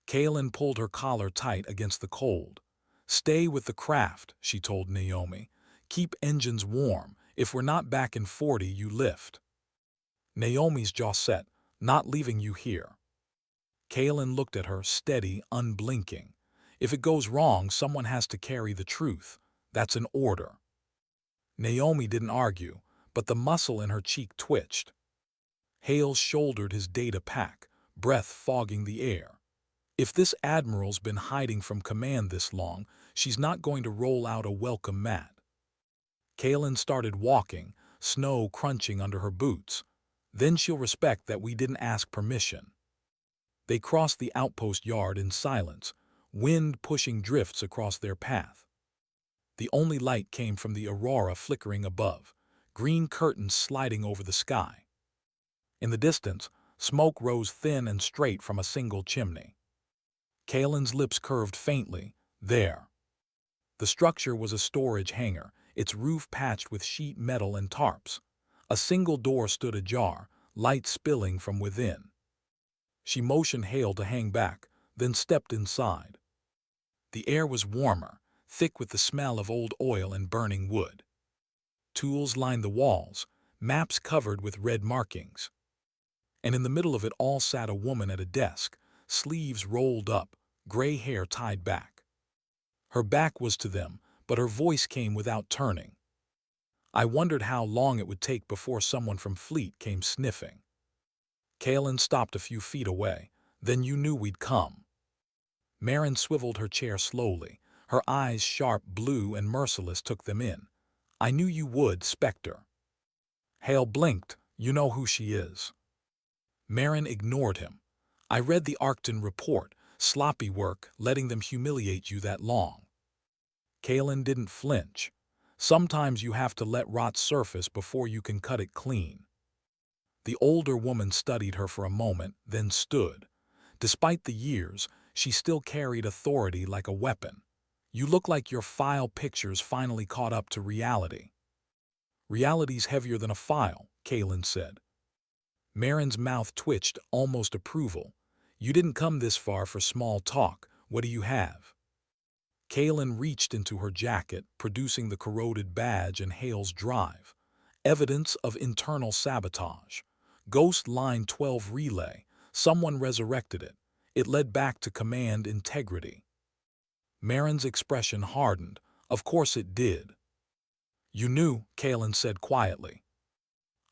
Kalen pulled her collar tight against the cold. Stay with the craft, she told Naomi. Keep engines warm. If we're not back in 40, you lift. Naomi's jaw set. Not leaving you here. Kaelin looked at her, steady, unblinking. If it goes wrong, someone has to carry the truth. That's an order. Naomi didn't argue, but the muscle in her cheek twitched. Hale shouldered his data pack, breath fogging the air. If this admiral's been hiding from command this long, she's not going to roll out a welcome mat. Kaelin started walking, snow crunching under her boots. Then she'll respect that we didn't ask permission. They crossed the outpost yard in silence, wind pushing drifts across their path. The only light came from the aurora flickering above, green curtains sliding over the sky. In the distance, smoke rose thin and straight from a single chimney. Kaelin's lips curved faintly. There. The structure was a storage hangar, its roof patched with sheet metal and tarps. A single door stood ajar, light spilling from within. She motioned Hale to hang back, then stepped inside. The air was warmer, thick with the smell of old oil and burning wood. Tools lined the walls, maps covered with red markings. And in the middle of it all sat a woman at a desk, sleeves rolled up, gray hair tied back. Her back was to them, but her voice came without turning. I wondered how long it would take before someone from Fleet came sniffing. Kaelin stopped a few feet away. Then you knew we'd come. Marin swiveled her chair slowly. Her eyes, sharp, blue, and merciless, took them in. I knew you would, Spectre. Hale blinked. You know who she is. Marin ignored him. I read the Arcton report. Sloppy work, letting them humiliate you that long. Kaelin didn't flinch. Sometimes you have to let rot surface before you can cut it clean. The older woman studied her for a moment, then stood. Despite the years, she still carried authority like a weapon. You look like your file pictures finally caught up to reality. Reality's heavier than a file, Kaelin said. Marin's mouth twitched, almost approval. You didn't come this far for small talk. What do you have? Kaelin reached into her jacket, producing the corroded badge and Hale's drive. Evidence of internal sabotage. Ghost Line 12 relay. Someone resurrected it. It led back to command integrity. Marin's expression hardened. Of course it did. You knew, Kaelin said quietly.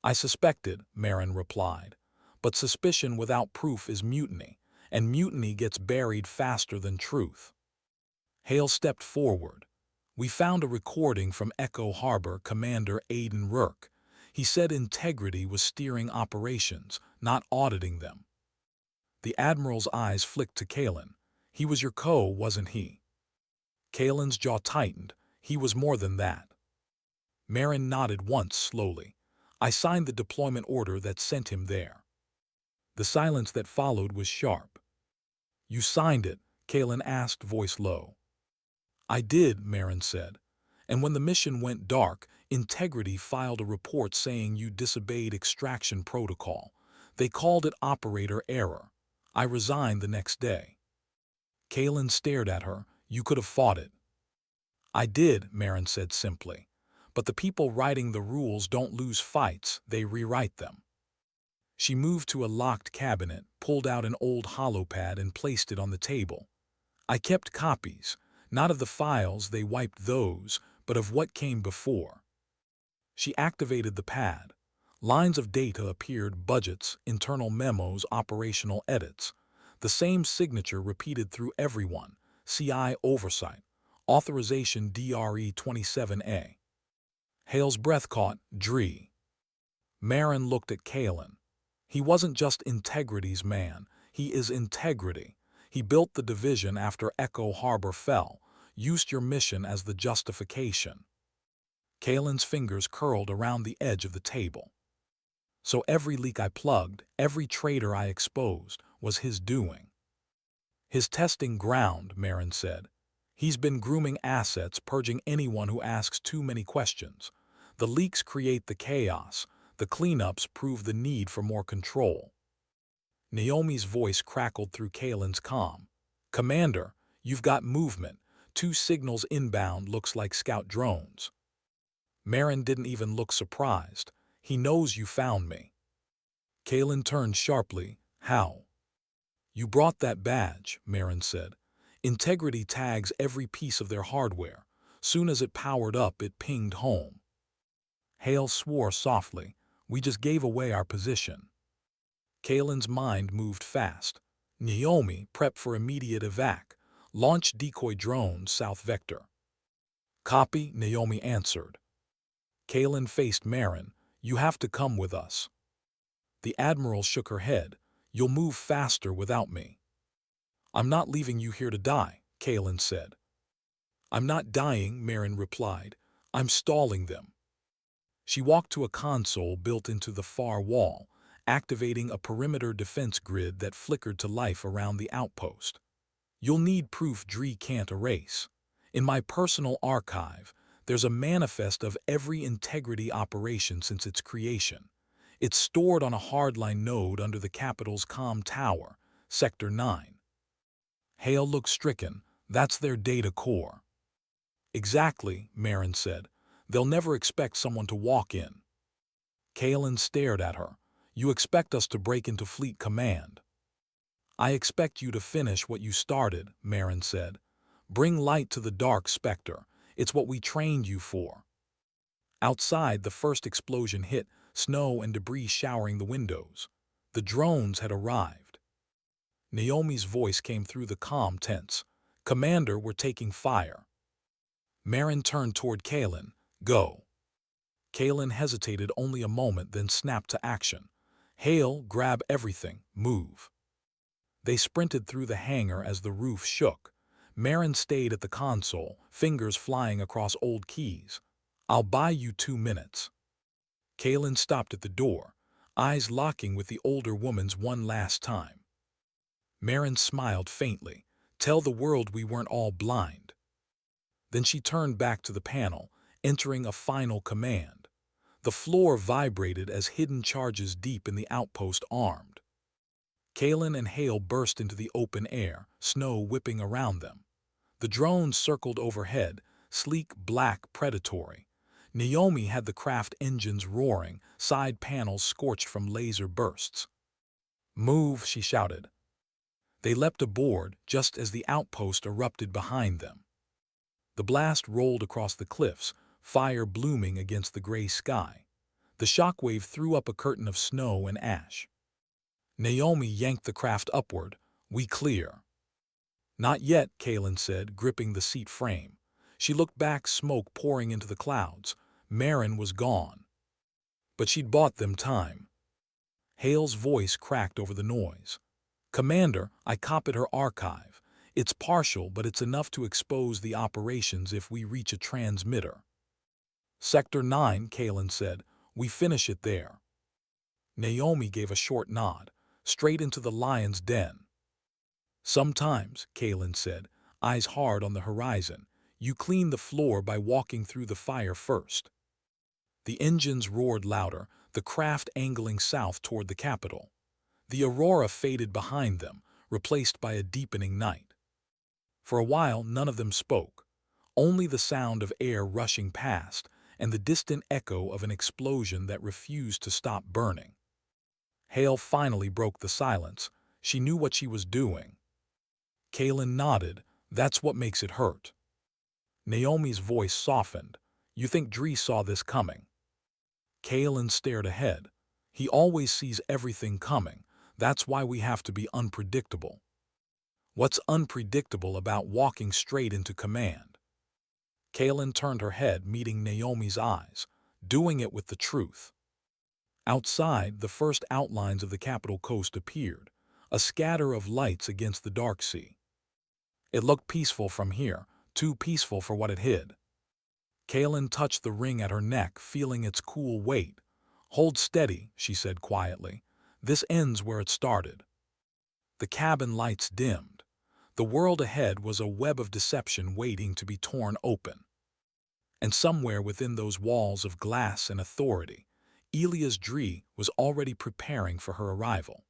I suspected, Marin replied. But suspicion without proof is mutiny, and mutiny gets buried faster than truth. Hale stepped forward. We found a recording from Echo Harbor Commander Aiden Rourke. He said integrity was steering operations, not auditing them. The Admiral's eyes flicked to Kaelin. He was your co, wasn't he? Kaelin's jaw tightened. He was more than that. Marin nodded once slowly. I signed the deployment order that sent him there. The silence that followed was sharp. You signed it? Kaelin asked, voice low. I did, Marin said. And when the mission went dark, Integrity filed a report saying you disobeyed extraction protocol. They called it operator error. I resigned the next day. Kaelin stared at her. You could have fought it. I did, Marin said simply. But the people writing the rules don't lose fights, they rewrite them. She moved to a locked cabinet, pulled out an old holopad and placed it on the table. I kept copies, not of the files, they wiped those, but of what came before. She activated the pad. Lines of data appeared, budgets, internal memos, operational edits. The same signature repeated through everyone, CI oversight, authorization DRE 27A. Hale's breath caught, Dree. Marin looked at Kaelin. He wasn't just Integrity's man, he is integrity. He built the division after Echo Harbor fell, used your mission as the justification. Kaelin's fingers curled around the edge of the table. So every leak I plugged, every traitor I exposed, was his doing. His testing ground, Marin said. He's been grooming assets, purging anyone who asks too many questions. The leaks create the chaos. The cleanups prove the need for more control. Naomi's voice crackled through Kaelin's calm. Commander, you've got movement. 2 signals inbound, looks like scout drones. Marin didn't even look surprised. He knows you found me. Kalen turned sharply. How? You brought that badge, Marin said. Integrity tags every piece of their hardware. Soon as it powered up, it pinged home. Hale swore softly. We just gave away our position. Kalen's mind moved fast. Naomi, prep for immediate evac. Launch decoy drones south vector. Copy, Naomi answered. Kalen faced Marin. You have to come with us. The Admiral shook her head. You'll move faster without me. I'm not leaving you here to die, Kalen said. I'm not dying, Marin replied. I'm stalling them. She walked to a console built into the far wall, activating a perimeter defense grid that flickered to life around the outpost. You'll need proof Dree can't erase. In my personal archive, there's a manifest of every integrity operation since its creation. It's stored on a hardline node under the Capitol's comm tower, Sector 9. Hale looked stricken. That's their data core. Exactly, Marin said. They'll never expect someone to walk in. Kalen stared at her. You expect us to break into Fleet Command. I expect you to finish what you started, Marin said. Bring light to the dark, Spectre. It's what we trained you for. Outside, the first explosion hit, snow and debris showering the windows. The drones had arrived. Naomi's voice came through the comm tense. Commander, we're taking fire. Marin turned toward Kalen. Go. Kalen hesitated only a moment, then snapped to action. Hale, grab everything, move. They sprinted through the hangar as the roof shook. Marin stayed at the console, fingers flying across old keys. I'll buy you 2 minutes. Kalen stopped at the door, eyes locking with the older woman's one last time. Marin smiled faintly. Tell the world we weren't all blind. Then she turned back to the panel, entering a final command. The floor vibrated as hidden charges deep in the outpost armed. Kalen and Hale burst into the open air, snow whipping around them. The drones circled overhead, sleek, black, predatory. Naomi had the craft engines roaring, side panels scorched from laser bursts. Move, she shouted. They leapt aboard just as the outpost erupted behind them. The blast rolled across the cliffs, fire blooming against the gray sky. The shockwave threw up a curtain of snow and ash. Naomi yanked the craft upward. We clear. Not yet, Kalen said, gripping the seat frame. She looked back, smoke pouring into the clouds. Marin was gone. But she'd bought them time. Hale's voice cracked over the noise. Commander, I copied her archive. It's partial, but it's enough to expose the operations if we reach a transmitter. Sector 9, Kalen said. We finish it there. Naomi gave a short nod. Straight into the lion's den. Sometimes, Kalen said, eyes hard on the horizon, you clean the floor by walking through the fire first. The engines roared louder, the craft angling south toward the Capitol. The aurora faded behind them, replaced by a deepening night. For a while, none of them spoke. Only the sound of air rushing past and the distant echo of an explosion that refused to stop burning. Hale finally broke the silence. She knew what she was doing. Kalen nodded. That's what makes it hurt. Naomi's voice softened. You think Dree saw this coming? Kalen stared ahead. He always sees everything coming. That's why we have to be unpredictable. What's unpredictable about walking straight into command? Kalen turned her head, meeting Naomi's eyes, doing it with the truth. Outside, the first outlines of the Capitol coast appeared, a scatter of lights against the dark sea. It looked peaceful from here, too peaceful for what it hid. Kalen touched the ring at her neck, feeling its cool weight. Hold steady, she said quietly. This ends where it started. The cabin lights dimmed. The world ahead was a web of deception waiting to be torn open. And somewhere within those walls of glass and authority, Elias Dree was already preparing for her arrival.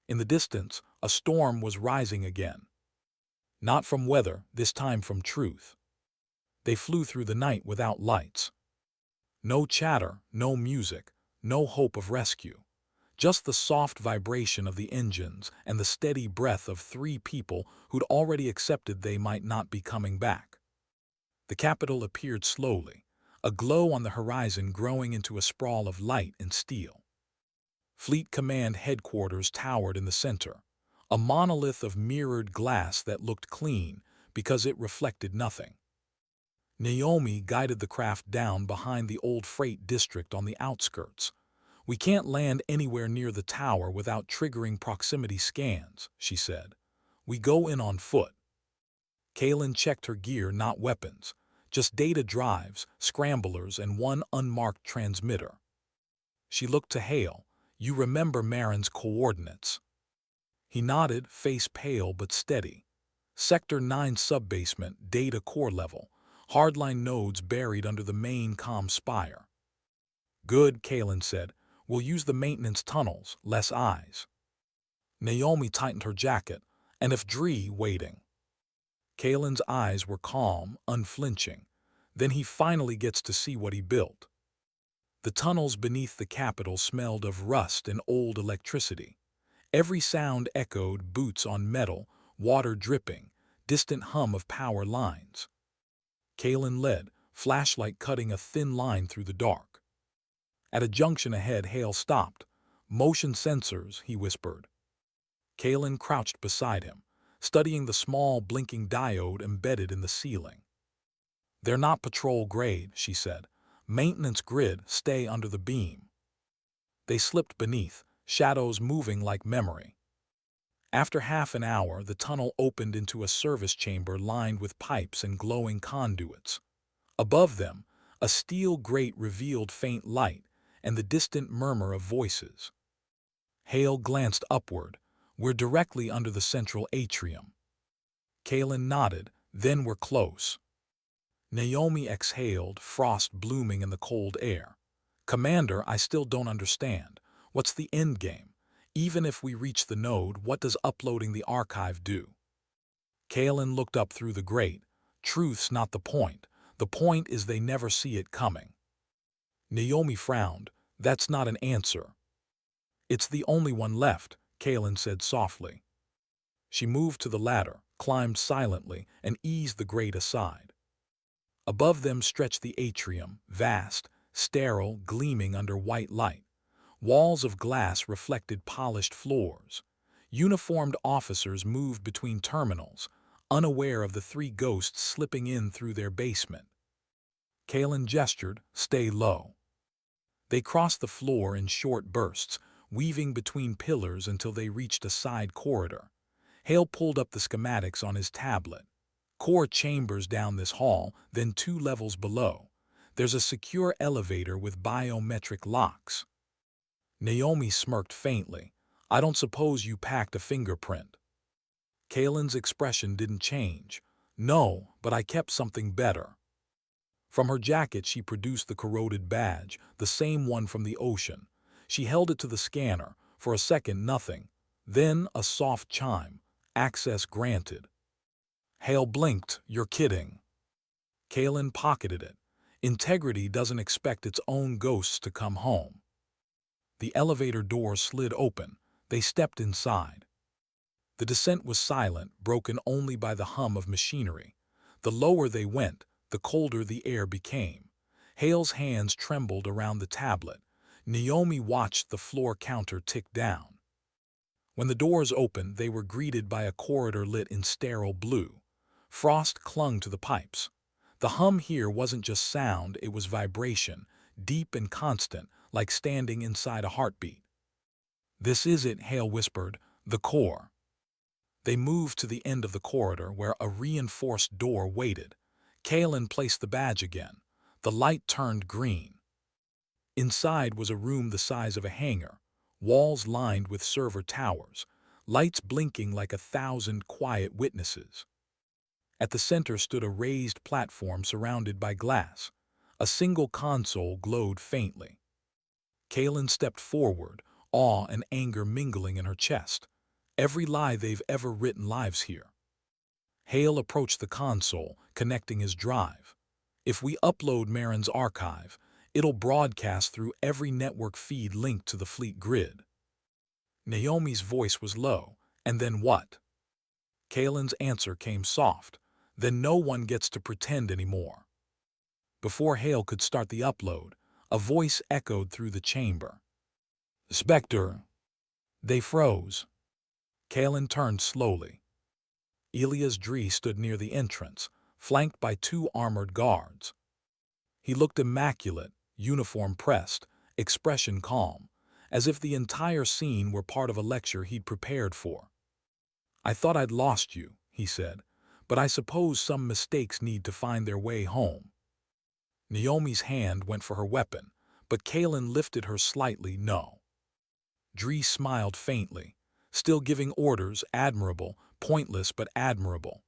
In the distance, a storm was rising again. Not from weather, this time from truth. They flew through the night without lights. No chatter, no music, no hope of rescue. Just the soft vibration of the engines and the steady breath of three people who'd already accepted they might not be coming back. The capital appeared slowly, a glow on the horizon growing into a sprawl of light and steel. Fleet Command Headquarters towered in the center, a monolith of mirrored glass that looked clean because it reflected nothing. Naomi guided the craft down behind the old freight district on the outskirts. "We can't land anywhere near the tower without triggering proximity scans," she said. "We go in on foot." Kaylin checked her gear, not weapons, just data drives, scramblers, and one unmarked transmitter. She looked to Hale. "You remember Marin's coordinates?" He nodded, face pale but steady. "Sector 9 subbasement, data core level. Hardline nodes buried under the main comm spire." "Good," Kaylin said. "We'll use the maintenance tunnels, less eyes." Naomi tightened her jacket. "And if Dree waiting?" Kaylin's eyes were calm, unflinching. "Then he finally gets to see what he built." The tunnels beneath the capital smelled of rust and old electricity. Every sound echoed, boots on metal, water dripping, distant hum of power lines. Kaylin led, flashlight cutting a thin line through the dark. At a junction ahead, Hale stopped. "Motion sensors," he whispered. Kaylin crouched beside him, studying the small blinking diode embedded in the ceiling. "They're not patrol grade," she said. "Maintenance grid, stay under the beam." They slipped beneath, shadows moving like memory. After half an hour, the tunnel opened into a service chamber lined with pipes and glowing conduits. Above them, a steel grate revealed faint light and the distant murmur of voices. Hale glanced upward. "We're directly under the central atrium." Kaylin nodded. "Then we're close." Naomi exhaled, frost blooming in the cold air. "Commander, I still don't understand. What's the end game? Even if we reach the node, what does uploading the archive do?" Kaylin looked up through the grate. "Truth's not the point. The point is they never see it coming." Naomi frowned. "That's not an answer." "It's the only one left," Kaylin said softly. She moved to the ladder, climbed silently, and eased the grate aside. Above them stretched the atrium, vast, sterile, gleaming under white light. Walls of glass reflected polished floors. Uniformed officers moved between terminals, unaware of the three ghosts slipping in through their basement. Kaylin gestured, "Stay low." They crossed the floor in short bursts, weaving between pillars until they reached a side corridor. Hale pulled up the schematics on his tablet. "Core chambers down this hall, then 2 levels below. There's a secure elevator with biometric locks." Naomi smirked faintly. "I don't suppose you packed a fingerprint." Kaylin's expression didn't change. "No, but I kept something better." From her jacket she produced the corroded badge, the same one from the ocean. She held it to the scanner. For a second, nothing. Then a soft chime. "Access granted." Hale blinked. "You're kidding." Kaylin pocketed it. "Integrity doesn't expect its own ghosts to come home." The elevator door slid open. They stepped inside. The descent was silent, broken only by the hum of machinery. The lower they went, the colder the air became. Hale's hands trembled around the tablet. Naomi watched the floor counter tick down. When the doors opened, they were greeted by a corridor lit in sterile blue. Frost clung to the pipes. The hum here wasn't just sound, it was vibration, deep and constant, like standing inside a heartbeat. "This is it," Hale whispered, "the core." They moved to the end of the corridor where a reinforced door waited. Kaylin placed the badge again. The light turned green. Inside was a room the size of a hangar, walls lined with server towers, lights blinking like 1,000 quiet witnesses. At the center stood a raised platform surrounded by glass. A single console glowed faintly. Kaylin stepped forward, awe and anger mingling in her chest. Every lie they've ever written lives here. Hale approached the console, connecting his drive. "If we upload Marin's archive, It'll broadcast through every network feed linked to the fleet grid. Naomi's voice was low. And then what? Kalen's answer came soft. Then no one gets to pretend anymore. Before Hale could start the upload, a voice echoed through the chamber. Spectre. They froze. Kalen turned slowly. Elias Dree stood near the entrance, flanked by 2 armored guards. He looked immaculate, uniform pressed, expression calm, as if the entire scene were part of a lecture he'd prepared for. I thought I'd lost you, he said, but I suppose some mistakes need to find their way home. Naomi's hand went for her weapon, but Kalen lifted her slightly. No. Dree smiled faintly, still giving orders, admirable, pointless but admirable.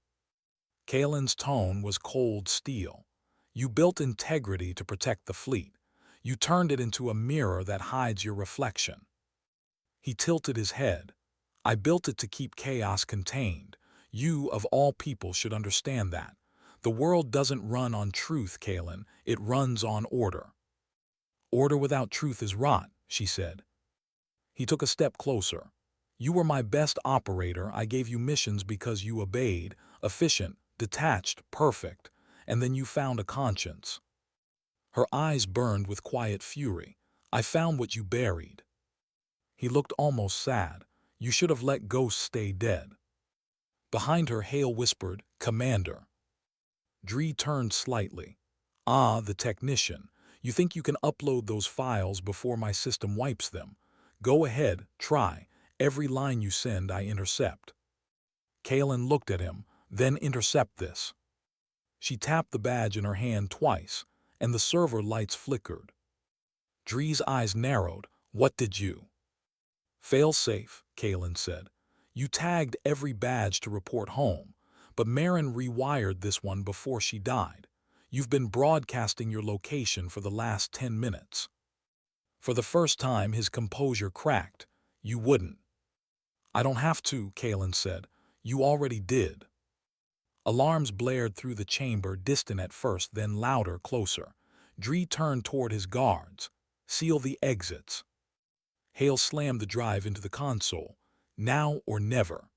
Kalen's tone was cold steel. You built integrity to protect the fleet. You turned it into a mirror that hides your reflection. He tilted his head. I built it to keep chaos contained. You, of all people, should understand that. The world doesn't run on truth, Kalen. It runs on order. Order without truth is rot, she said. He took a step closer. You were my best operator. I gave you missions because you obeyed, efficient, detached, perfect, and then you found a conscience. Her eyes burned with quiet fury. I found what you buried. He looked almost sad. You should have let ghosts stay dead. Behind her, Hale whispered, Commander. Dree turned slightly. Ah, the technician. You think you can upload those files before my system wipes them? Go ahead, try. Every line you send, I intercept. Kalen looked at him. Then intercept this. She tapped the badge in her hand twice, and the server lights flickered. Dree's eyes narrowed. What did you? Failsafe, Kalen said. You tagged every badge to report home, but Marin rewired this one before she died. You've been broadcasting your location for the last 10 minutes. For the first time, his composure cracked. You wouldn't. I don't have to, Kalen said. You already did. Alarms blared through the chamber, distant at first, then louder, closer. Dree turned toward his guards. Seal the exits. Hale slammed the drive into the console. Now or never.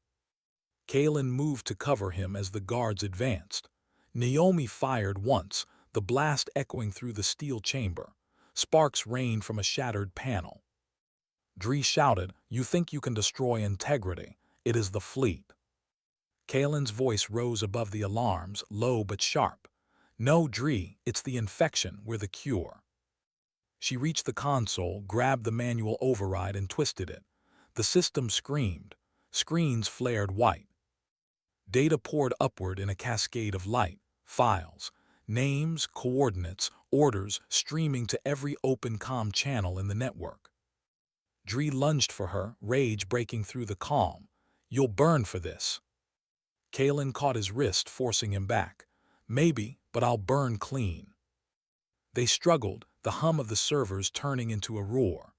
Kalen moved to cover him as the guards advanced. Naomi fired once, the blast echoing through the steel chamber. Sparks rained from a shattered panel. Dree shouted, You think you can destroy integrity? It is the fleet. Kalen's voice rose above the alarms, low but sharp. No, Dree, it's the infection, we're the cure. She reached the console, grabbed the manual override and twisted it. The system screamed. Screens flared white. Data poured upward in a cascade of light. Files, names, coordinates, orders streaming to every open comm channel in the network. Dree lunged for her, rage breaking through the calm. You'll burn for this. Kalen caught his wrist, forcing him back. Maybe, but I'll burn clean. They struggled, the hum of the servers turning into a roar.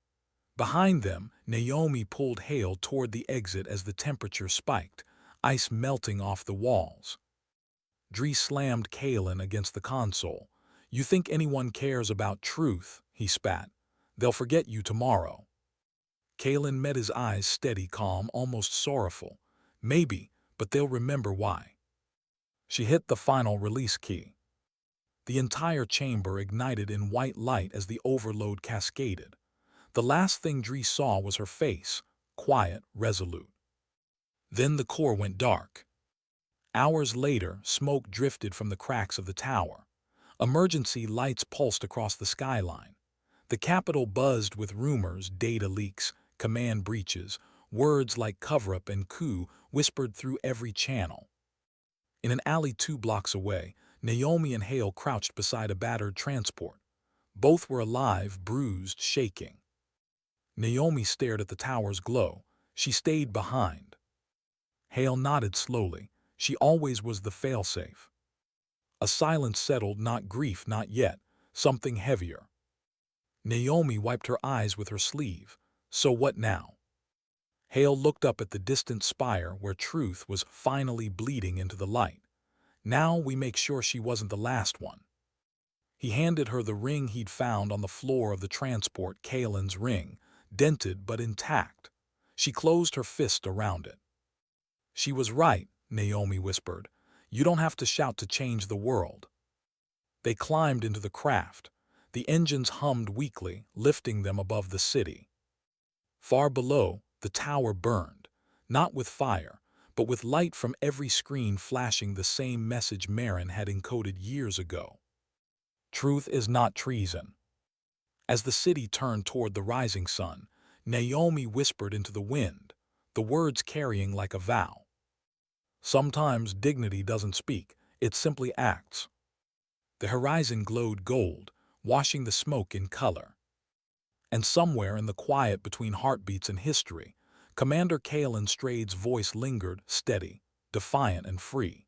Behind them, Naomi pulled Hale toward the exit as the temperature spiked, ice melting off the walls. Dree slammed Kalen against the console. You think anyone cares about truth? He spat. They'll forget you tomorrow. Kalen met his eyes steady, calm, almost sorrowful. Maybe, but they'll remember why. She hit the final release key. The entire chamber ignited in white light as the overload cascaded. The last thing Dree saw was her face, quiet, resolute. Then the core went dark. Hours later, smoke drifted from the cracks of the tower. Emergency lights pulsed across the skyline. The Capitol buzzed with rumors, data leaks, command breaches, words like cover-up and coup whispered through every channel. In an alley 2 blocks away, Naomi and Hale crouched beside a battered transport. Both were alive, bruised, shaking. Naomi stared at the tower's glow. She stayed behind. Hale nodded slowly. She always was the failsafe. A silence settled, not grief, not yet, something heavier. Naomi wiped her eyes with her sleeve. So what now? Hale looked up at the distant spire where truth was finally bleeding into the light. Now we make sure she wasn't the last one. He handed her the ring he'd found on the floor of the transport, Kalen's ring, dented but intact. She closed her fist around it. "She was right," Naomi whispered. "You don't have to shout to change the world." They climbed into the craft. The engines hummed weakly, lifting them above the city. Far below, the tower burned, not with fire, but with light from every screen flashing the same message Marin had encoded years ago. Truth is not treason. As the city turned toward the rising sun, Naomi whispered into the wind, the words carrying like a vow. "Sometimes dignity doesn't speak, it simply acts." The horizon glowed gold, washing the smoke in color. And somewhere in the quiet between heartbeats and history, Commander Kalen Strade's voice lingered, steady, defiant and free.